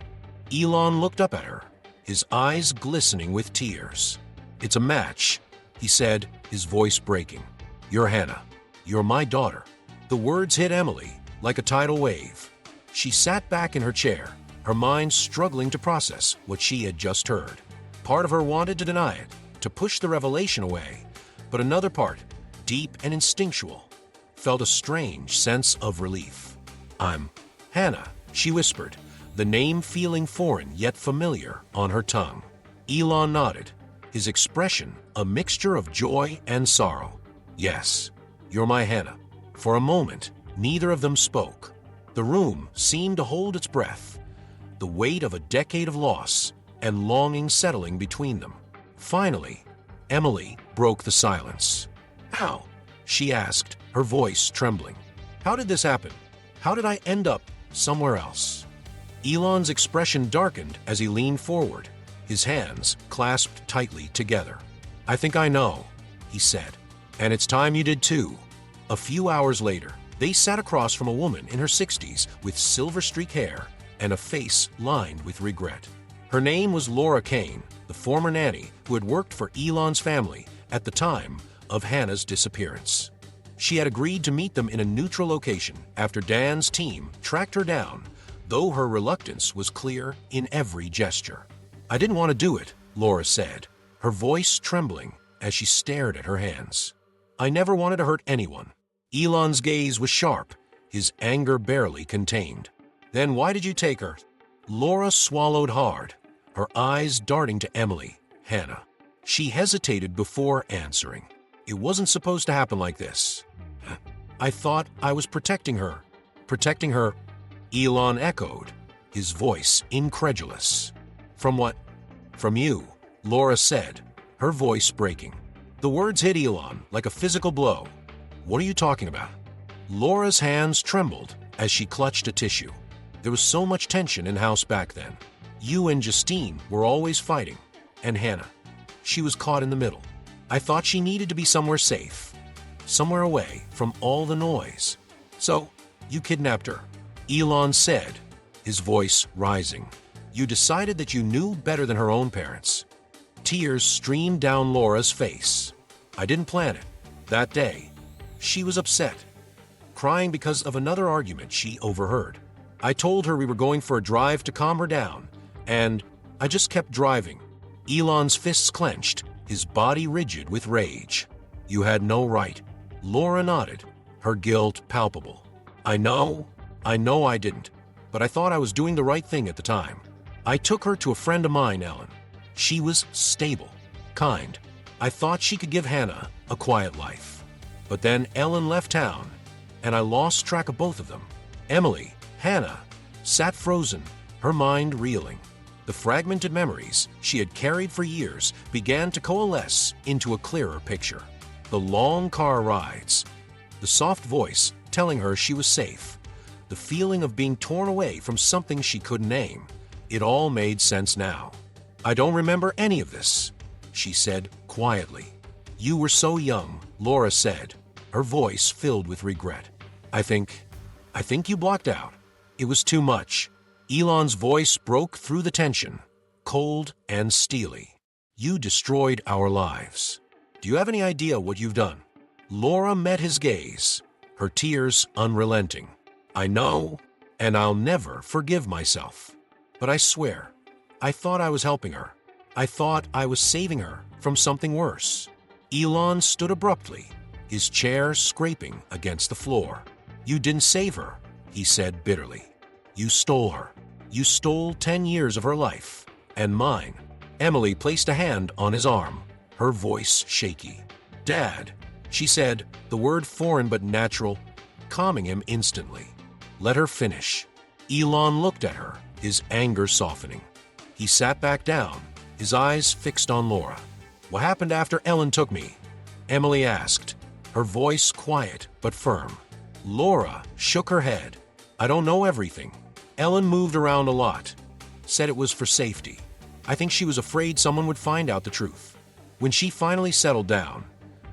Elon looked up at her, his eyes glistening with tears. It's a match, he said, his voice breaking. You're Hannah. You're my daughter. The words hit Emily like a tidal wave. She sat back in her chair, her mind struggling to process what she had just heard. Part of her wanted to deny it, to push the revelation away, but another part, deep and instinctual, felt a strange sense of relief. I'm Hannah, she whispered, the name feeling foreign yet familiar on her tongue. Elon nodded, his expression a mixture of joy and sorrow. Yes, you're my Hannah. For a moment, Neither of them spoke. The room seemed to hold its breath, the weight of a decade of loss and longing settling between them. Finally, Emily broke the silence. "How?" she asked, her voice trembling. "How did this happen? How did I end up somewhere else?" Elon's expression darkened as he leaned forward, his hands clasped tightly together. "I think I know," he said, "and it's time you did too." A few hours later, they sat across from a woman in her 60s with silver-streaked hair and a face lined with regret. Her name was Laura Kane, the former nanny who had worked for Elon's family at the time of Hannah's disappearance. She had agreed to meet them in a neutral location after Dan's team tracked her down, though her reluctance was clear in every gesture. "I didn't want to do it," Laura said, her voice trembling as she stared at her hands. "I never wanted to hurt anyone." Elon's gaze was sharp, his anger barely contained. "Then why did you take her?" Laura swallowed hard, her eyes darting to Emily, Hannah. She hesitated before answering. "It wasn't supposed to happen like this. I thought I was protecting her." "Protecting her?" Elon echoed, his voice incredulous. "From what?" "From you," Laura said, her voice breaking. The words hit Elon like a physical blow. "What are you talking about?" Laura's hands trembled as she clutched a tissue. There was so much tension in house back then. You and Justine were always fighting, and Hannah. She was caught in the middle. I thought she needed to be somewhere safe, somewhere away from all the noise. So, you kidnapped her," Elon said, his voice rising. "You decided that you knew better than her own parents." Tears streamed down Laura's face. "I didn't plan it. That day, she was upset, crying because of another argument she overheard. I told her we were going for a drive to calm her down, and I just kept driving." Elon's fists clenched, his body rigid with rage. "You had no right." Laura nodded, her guilt palpable. I know I didn't, but I thought I was doing the right thing at the time. I took her to a friend of mine, Ellen. She was stable, kind. I thought she could give Hannah a quiet life. But then Ellen left town, and I lost track of both of them. Emily, Hannah, sat frozen, her mind reeling. The fragmented memories she had carried for years began to coalesce into a clearer picture. The long car rides, the soft voice telling her she was safe, the feeling of being torn away from something she couldn't name. It all made sense now. "I don't remember any of this," she said quietly. "You were so young," Laura said, her voice filled with regret. I think you blocked out. It was too much." Elon's voice broke through the tension, cold and steely. "You destroyed our lives. Do you have any idea what you've done?" Laura met his gaze, her tears unrelenting. "I know, and I'll never forgive myself. But I swear, I thought I was helping her. I thought I was saving her from something worse." Elon stood abruptly, his chair scraping against the floor. "You didn't save her," he said bitterly. "You stole her. You stole 10 years of her life, and mine." Emily placed a hand on his arm, her voice shaky. "Dad," she said, the word foreign but natural, calming him instantly. "Let her finish." Elon looked at her, his anger softening. He sat back down, his eyes fixed on Laura. "What happened after Ellen took me?" Emily asked, her voice quiet but firm. Laura shook her head. "I don't know everything. Ellen moved around a lot. Said it was for safety. I think she was afraid someone would find out the truth. When she finally settled down,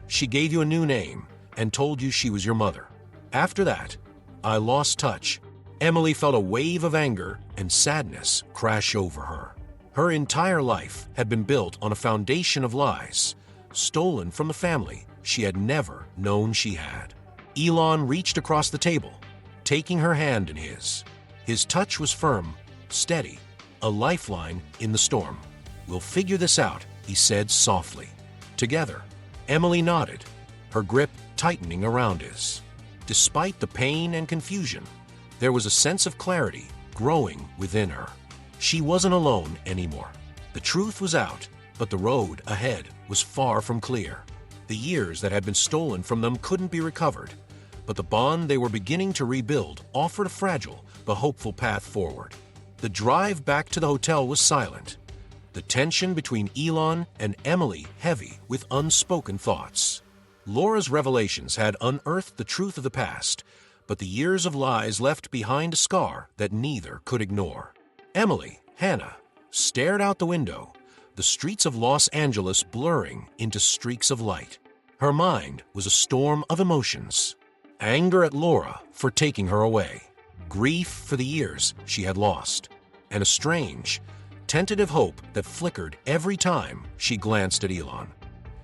she gave you a new name and told you she was your mother. After that, I lost touch." Emily felt a wave of anger and sadness crash over her. Her entire life had been built on a foundation of lies, stolen from the family she had never known she had. Elon reached across the table, taking her hand in his. His touch was firm, steady, a lifeline in the storm. "We'll figure this out," he said softly. Together, Emily nodded, her grip tightening around his. Despite the pain and confusion, there was a sense of clarity growing within her. She wasn't alone anymore. The truth was out, but the road ahead was far from clear. The years that had been stolen from them couldn't be recovered, but the bond they were beginning to rebuild offered a fragile but hopeful path forward. The drive back to the hotel was silent, the tension between Elon and Emily heavy with unspoken thoughts. Laura's revelations had unearthed the truth of the past, but the years of lies left behind a scar that neither could ignore. Emily, Hannah, stared out the window, the streets of Los Angeles blurring into streaks of light. Her mind was a storm of emotions. Anger at Laura for taking her away, grief for the years she had lost, and a strange, tentative hope that flickered every time she glanced at Elon.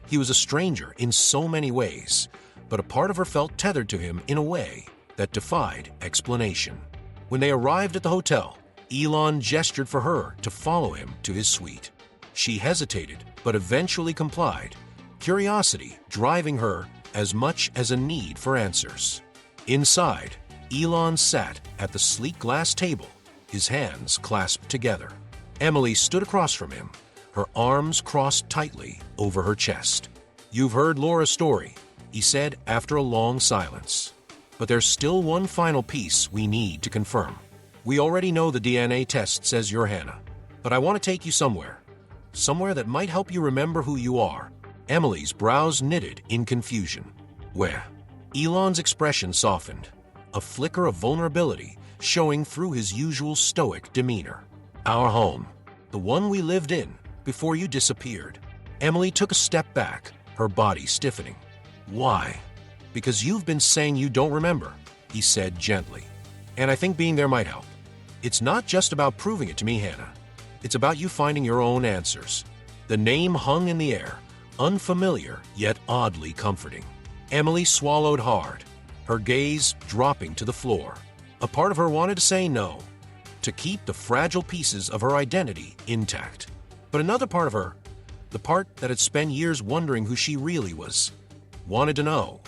He was a stranger in so many ways, but a part of her felt tethered to him in a way that defied explanation. When they arrived at the hotel, Elon gestured for her to follow him to his suite. She hesitated, but eventually complied, curiosity driving her as much as a need for answers. Inside, Elon sat at the sleek glass table, his hands clasped together. Emily stood across from him, her arms crossed tightly over her chest. "You've heard Laura's story," he said after a long silence. "But there's still one final piece we need to confirm. We already know the DNA test says you're Hannah, but I want to take you somewhere that might help you remember who you are." Emily's brows knitted in confusion. "Where?" Elon's expression softened, a flicker of vulnerability showing through his usual stoic demeanor. "Our home, the one we lived in before you disappeared." Emily took a step back, her body stiffening. "Why?" "Because you've been saying you don't remember," he said gently. "And I think being there might help. It's not just about proving it to me, Hannah. It's about you finding your own answers." The name hung in the air, unfamiliar yet oddly comforting. Emily swallowed hard, her gaze dropping to the floor. A part of her wanted to say no, to keep the fragile pieces of her identity intact. But another part of her, the part that had spent years wondering who she really was, wanted to know.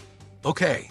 "Okay,"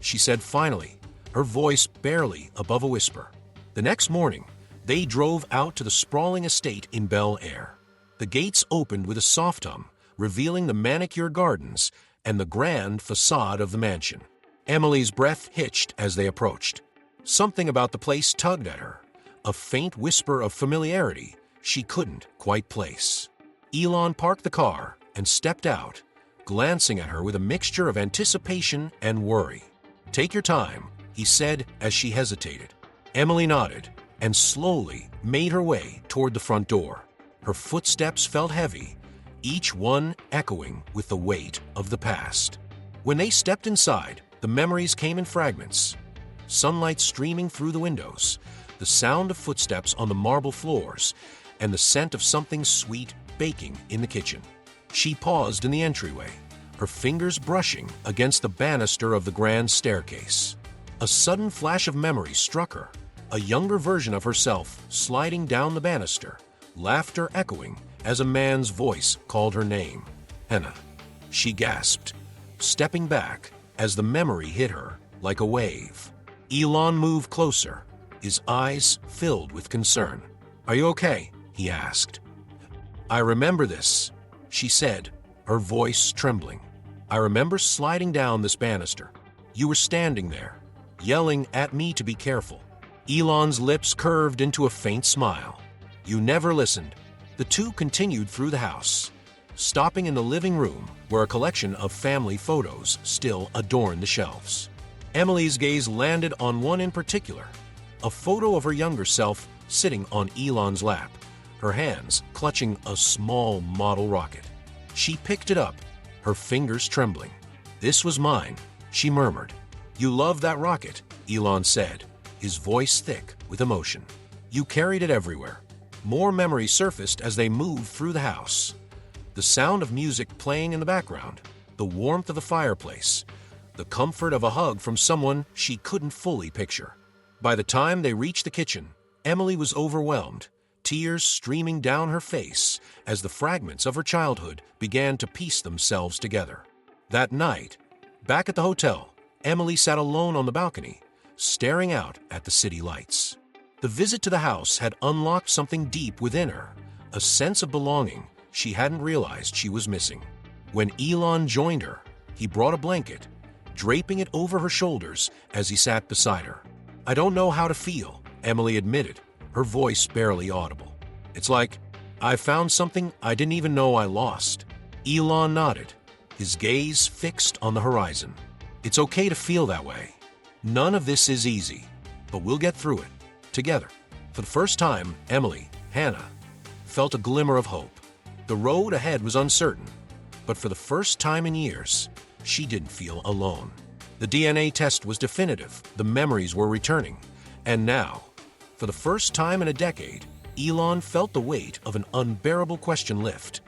she said finally, her voice barely above a whisper. The next morning, they drove out to the sprawling estate in Bel Air. The gates opened with a soft hum, revealing the manicured gardens and the grand facade of the mansion. Emily's breath hitched as they approached. Something about the place tugged at her, a faint whisper of familiarity she couldn't quite place. Elon parked the car and stepped out, glancing at her with a mixture of anticipation and worry. "Take your time," he said as she hesitated. Emily nodded and slowly made her way toward the front door. Her footsteps felt heavy, each one echoing with the weight of the past. When they stepped inside, the memories came in fragments. Sunlight streaming through the windows, the sound of footsteps on the marble floors, and the scent of something sweet baking in the kitchen. She paused in the entryway, her fingers brushing against the banister of the grand staircase. A sudden flash of memory struck her, a younger version of herself sliding down the banister, laughter echoing as a man's voice called her name. "Hannah," she gasped, stepping back as the memory hit her like a wave. Elon moved closer, his eyes filled with concern. "Are you okay?" he asked. "I remember this," she said, her voice trembling. "I remember sliding down this banister. You were standing there, yelling at me to be careful." Elon's lips curved into a faint smile. "You never listened." The two continued through the house, stopping in the living room where a collection of family photos still adorned the shelves. Emily's gaze landed on one in particular, a photo of her younger self sitting on Elon's lap, her hands clutching a small model rocket. She picked it up, her fingers trembling. "This was mine," she murmured. "You love that rocket," Elon said, his voice thick with emotion. "You carried it everywhere." More memories surfaced as they moved through the house. The sound of music playing in the background, the warmth of the fireplace, the comfort of a hug from someone she couldn't fully picture. By the time they reached the kitchen, Emily was overwhelmed, tears streaming down her face as the fragments of her childhood began to piece themselves together. That night, back at the hotel, Emily sat alone on the balcony, staring out at the city lights. The visit to the house had unlocked something deep within her, a sense of belonging she hadn't realized she was missing. When Elon joined her, he brought a blanket, draping it over her shoulders as he sat beside her. "I don't know how to feel," Emily admitted, her voice barely audible. "It's like I found something I didn't even know I lost." Elon nodded, his gaze fixed on the horizon. "It's okay to feel that way. None of this is easy, but we'll get through it, together." For the first time, Emily, Hannah, felt a glimmer of hope. The road ahead was uncertain, but for the first time in years, she didn't feel alone. The DNA test was definitive, the memories were returning, and now, for the first time in a decade, Elon felt the weight of an unbearable question lift.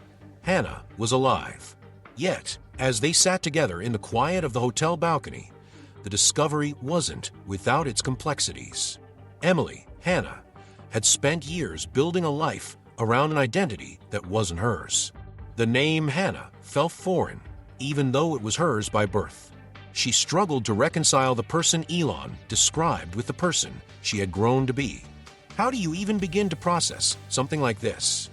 Hannah was alive. Yet, as they sat together in the quiet of the hotel balcony, the discovery wasn't without its complexities. Emily, Hannah, had spent years building a life around an identity that wasn't hers. The name Hannah felt foreign, even though it was hers by birth. She struggled to reconcile the person Elon described with the person she had grown to be. "How do you even begin to process something like this?"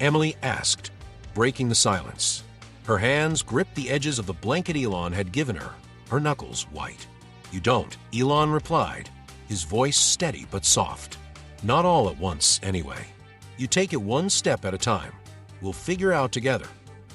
Emily asked, breaking the silence. Her hands gripped the edges of the blanket Elon had given her, her knuckles white. "You don't," Elon replied, his voice steady but soft. "Not all at once, anyway. You take it one step at a time. We'll figure out together."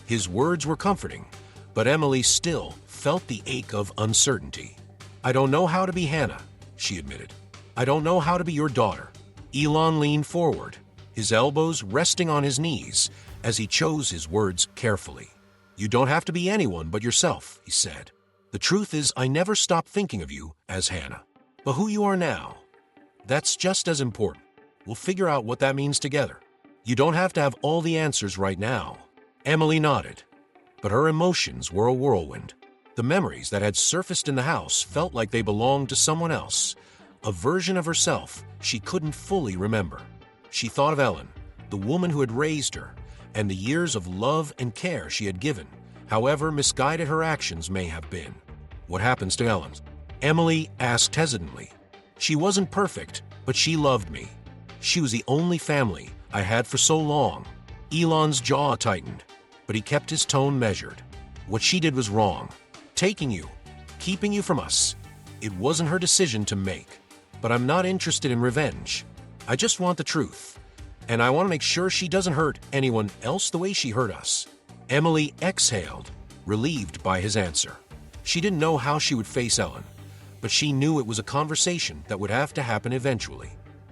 His words were comforting, but Emily still felt the ache of uncertainty. "I don't know how to be Hannah," she admitted. "I don't know how to be your daughter." Elon leaned forward, his elbows resting on his knees as he chose his words carefully. "You don't have to be anyone but yourself," he said. "The truth is, I never stopped thinking of you as Hannah. But who you are now, that's just as important. We'll figure out what that means together. You don't have to have all the answers right now." Emily nodded, but her emotions were a whirlwind. The memories that had surfaced in the house felt like they belonged to someone else, a version of herself she couldn't fully remember. She thought of Ellen, the woman who had raised her, and the years of love and care she had given, however misguided her actions may have been. "What happens to Ellen?" Emily asked hesitantly. "She wasn't perfect, but she loved me. She was the only family I had for so long." Elon's jaw tightened, but he kept his tone measured. "What she did was wrong. Taking you, keeping you from us. It wasn't her decision to make. But I'm not interested in revenge. I just want the truth. And I want to make sure she doesn't hurt anyone else the way she hurt us." Emily exhaled, relieved by his answer. She didn't know how she would face Ellen, but she knew it was a conversation that would have to happen eventually.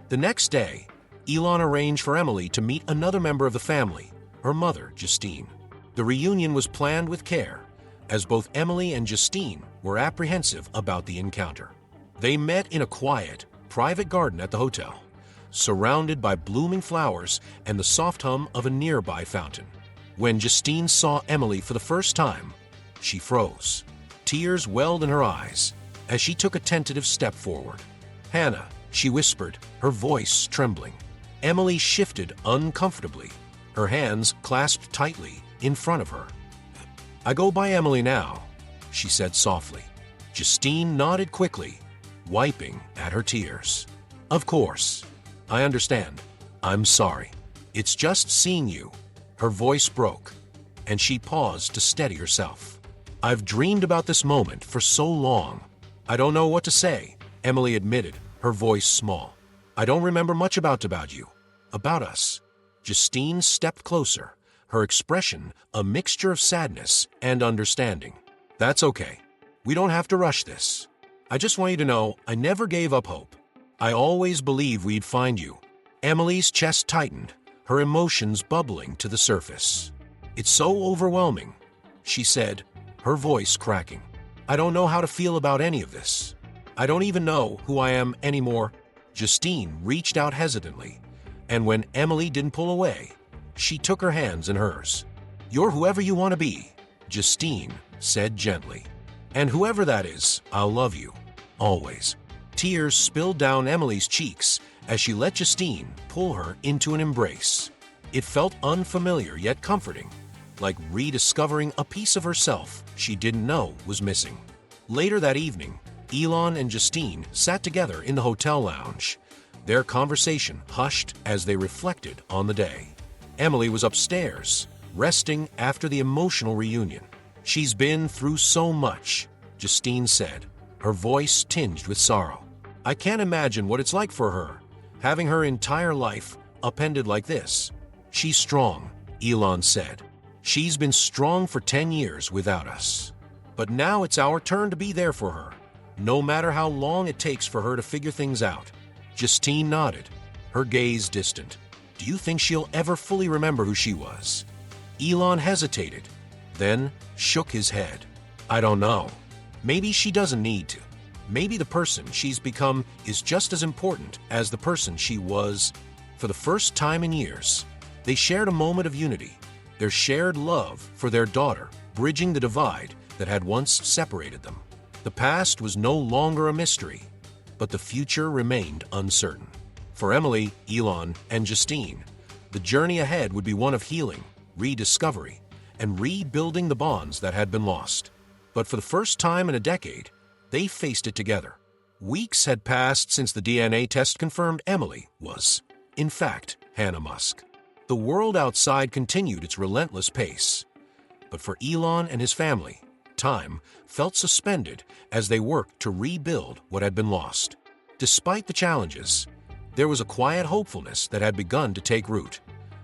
The next day, Elon arranged for Emily to meet another member of the family, her mother, Justine. The reunion was planned with care, as both Emily and Justine were apprehensive about the encounter. They met in a quiet, private garden at the hotel, surrounded by blooming flowers and the soft hum of a nearby fountain. When Justine saw Emily for the first time, she froze. Tears welled in her eyes as she took a tentative step forward. "Hannah," she whispered, her voice trembling. Emily shifted uncomfortably, her hands clasped tightly in front of her. "I go by Emily now," she said softly. Justine nodded quickly, wiping at her tears. "Of course. I understand. I'm sorry. It's just seeing you." Her voice broke, and she paused to steady herself. "I've dreamed about this moment for so long. I don't know what to say," Emily admitted, her voice small. "I don't remember much about you, about us." Justine stepped closer, her expression a mixture of sadness and understanding. "That's okay. We don't have to rush this. I just want you to know I never gave up hope. I always believed we'd find you." Emily's chest tightened, her emotions bubbling to the surface. "It's so overwhelming," she said, her voice cracking. "I don't know how to feel about any of this. I don't even know who I am anymore." Justine reached out hesitantly, and when Emily didn't pull away, she took her hands in hers. "You're whoever you want to be," Justine said gently. "And whoever that is, I'll love you, always." Tears spilled down Emily's cheeks as she let Justine pull her into an embrace. It felt unfamiliar yet comforting, like rediscovering a piece of herself she didn't know was missing. Later that evening, Elon and Justine sat together in the hotel lounge, their conversation hushed as they reflected on the day. Emily was upstairs, resting after the emotional reunion. She's been through so much, Justine said, her voice tinged with sorrow. "I can't imagine what it's like for her, having her entire life upended like this." "She's strong," Elon said. "She's been strong for 10 years without us. But now it's our turn to be there for her, no matter how long it takes for her to figure things out." Justine nodded, her gaze distant. "Do you think she'll ever fully remember who she was?" Elon hesitated, then shook his head. "I don't know. Maybe she doesn't need to. Maybe the person she's become is just as important as the person she was." For the first time in years, they shared a moment of unity, their shared love for their daughter, bridging the divide that had once separated them. The past was no longer a mystery, but the future remained uncertain. For Emily, Elon, and Justine, the journey ahead would be one of healing, rediscovery, and rebuilding the bonds that had been lost. But for the first time in a decade, they faced it together. Weeks had passed since the DNA test confirmed Emily was, in fact, Hannah Musk. The world outside continued its relentless pace. But for Elon and his family, time felt suspended as they worked to rebuild what had been lost. Despite the challenges, there was a quiet hopefulness that had begun to take root,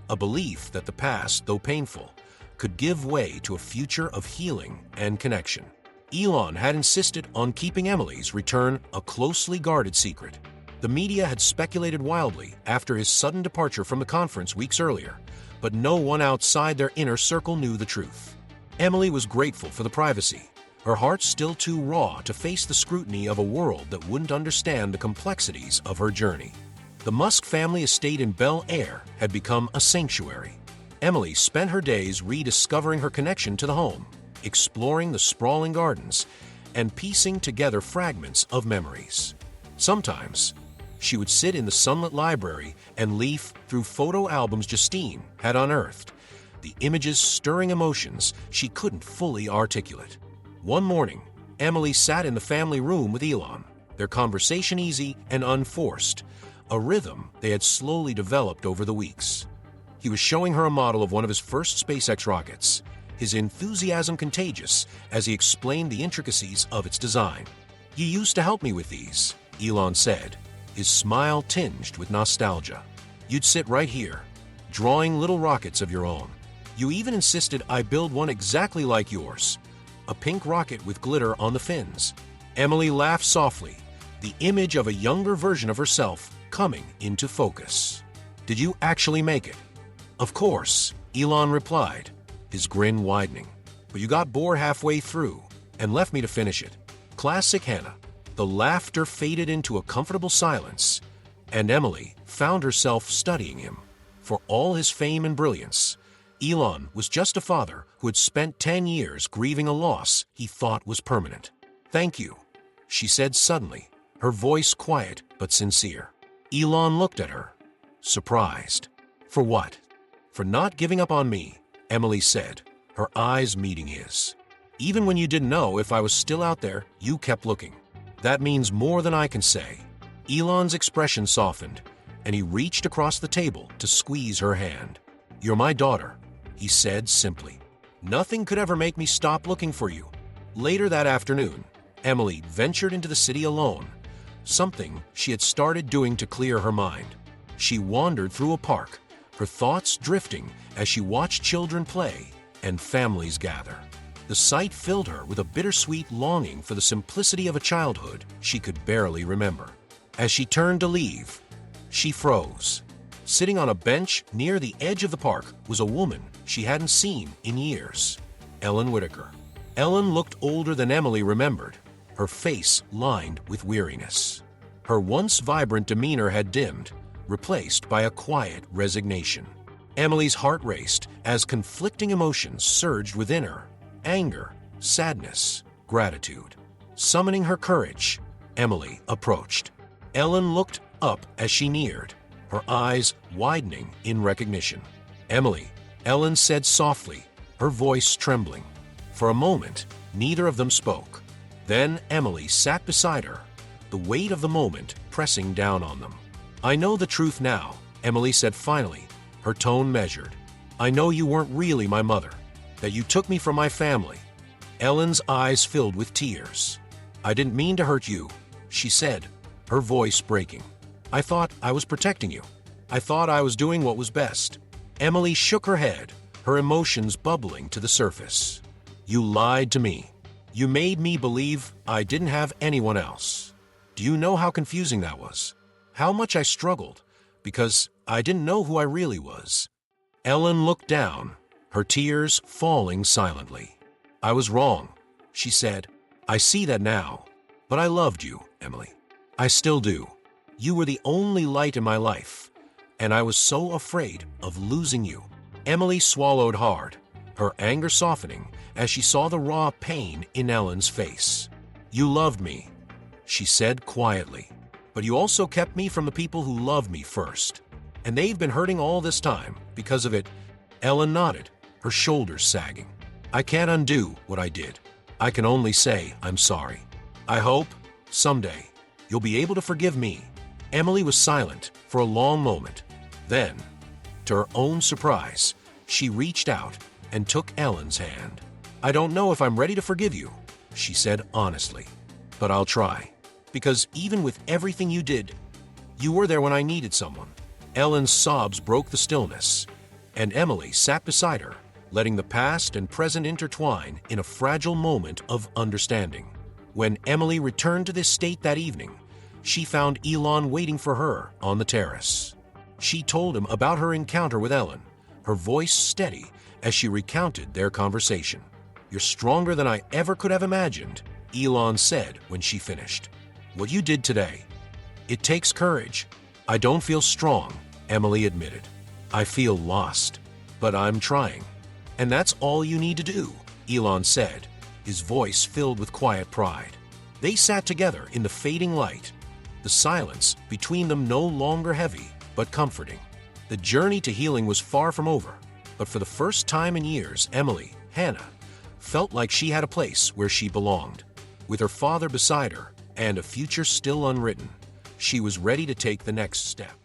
a belief that the past, though painful, could give way to a future of healing and connection. Elon had insisted on keeping Emily's return a closely guarded secret. The media had speculated wildly after his sudden departure from the conference weeks earlier, but no one outside their inner circle knew the truth. Emily was grateful for the privacy, her heart still too raw to face the scrutiny of a world that wouldn't understand the complexities of her journey. The Musk family estate in Bel Air had become a sanctuary. Emily spent her days rediscovering her connection to the home, exploring the sprawling gardens, and piecing together fragments of memories. Sometimes, she would sit in the sunlit library and leaf through photo albums Justine had unearthed, the images stirring emotions she couldn't fully articulate. One morning, Emily sat in the family room with Elon, their conversation easy and unforced, a rhythm they had slowly developed over the weeks. He was showing her a model of one of his first SpaceX rockets, his enthusiasm contagious as he explained the intricacies of its design. "You used to help me with these," Elon said, his smile tinged with nostalgia. "You'd sit right here, drawing little rockets of your own. You even insisted I build one exactly like yours, a pink rocket with glitter on the fins." Emily laughed softly, the image of a younger version of herself coming into focus. "Did you actually make it?" "Of course," Elon replied, his grin widening. "But you got bored halfway through and left me to finish it." Classic Hannah. The laughter faded into a comfortable silence, and Emily found herself studying him. For all his fame and brilliance, Elon was just a father who had spent 10 years grieving a loss he thought was permanent. "Thank you," she said suddenly, her voice quiet but sincere. Elon looked at her, surprised. "For what?" "For not giving up on me," Emily said, her eyes meeting his. "Even when you didn't know if I was still out there, you kept looking. That means more than I can say." Elon's expression softened, and he reached across the table to squeeze her hand. "You're my daughter," he said simply. "Nothing could ever make me stop looking for you." Later that afternoon, Emily ventured into the city alone, something she had started doing to clear her mind. She wandered through a park, her thoughts drifting as she watched children play and families gather. The sight filled her with a bittersweet longing for the simplicity of a childhood she could barely remember. As she turned to leave, she froze. Sitting on a bench near the edge of the park was a woman she hadn't seen in years, Ellen Whitaker. Ellen looked older than Emily remembered, her face lined with weariness. Her once vibrant demeanor had dimmed, replaced by a quiet resignation. Emily's heart raced as conflicting emotions surged within her: anger, sadness, gratitude. Summoning her courage, Emily approached. Ellen looked up as she neared, her eyes widening in recognition. "Emily," Ellen said softly, her voice trembling. For a moment, neither of them spoke. Then Emily sat beside her, the weight of the moment pressing down on them. "I know the truth now," Emily said finally, her tone measured. "I know you weren't really my mother, that you took me from my family, Ellen's eyes filled with tears. "I didn't mean to hurt you," she said, her voice breaking. "I thought I was protecting you. I thought I was doing what was best." Emily shook her head, her emotions bubbling to the surface. "You lied to me. You made me believe I didn't have anyone else. Do you know how confusing that was? How much I struggled, because I didn't know who I really was." Ellen looked down, her tears falling silently. "I was wrong," she said. "I see that now. But I loved you, Emily. I still do. You were the only light in my life, and I was so afraid of losing you." Emily swallowed hard, her anger softening as she saw the raw pain in Ellen's face. "You loved me," she said quietly, "but you also kept me from the people who loved me first. And they've been hurting all this time because of it." Ellen nodded, her shoulders sagging. "I can't undo what I did. I can only say I'm sorry. I hope, someday, you'll be able to forgive me." Emily was silent for a long moment. Then, to her own surprise, she reached out and took Ellen's hand. "I don't know if I'm ready to forgive you," she said honestly, "but I'll try. Because even with everything you did, you were there when I needed someone." Ellen's sobs broke the stillness, and Emily sat beside her, letting the past and present intertwine in a fragile moment of understanding. When Emily returned to this state that evening, she found Elon waiting for her on the terrace. She told him about her encounter with Ellen, her voice steady as she recounted their conversation. "You're stronger than I ever could have imagined," Elon said when she finished. "What you did today, it takes courage." "I don't feel strong," Emily admitted. "I feel lost, but I'm trying." "And that's all you need to do," Elon said, his voice filled with quiet pride. They sat together in the fading light, the silence between them no longer heavy, but comforting. The journey to healing was far from over, but for the first time in years, Emily, Hannah, felt like she had a place where she belonged. With her father beside her and a future still unwritten, she was ready to take the next step.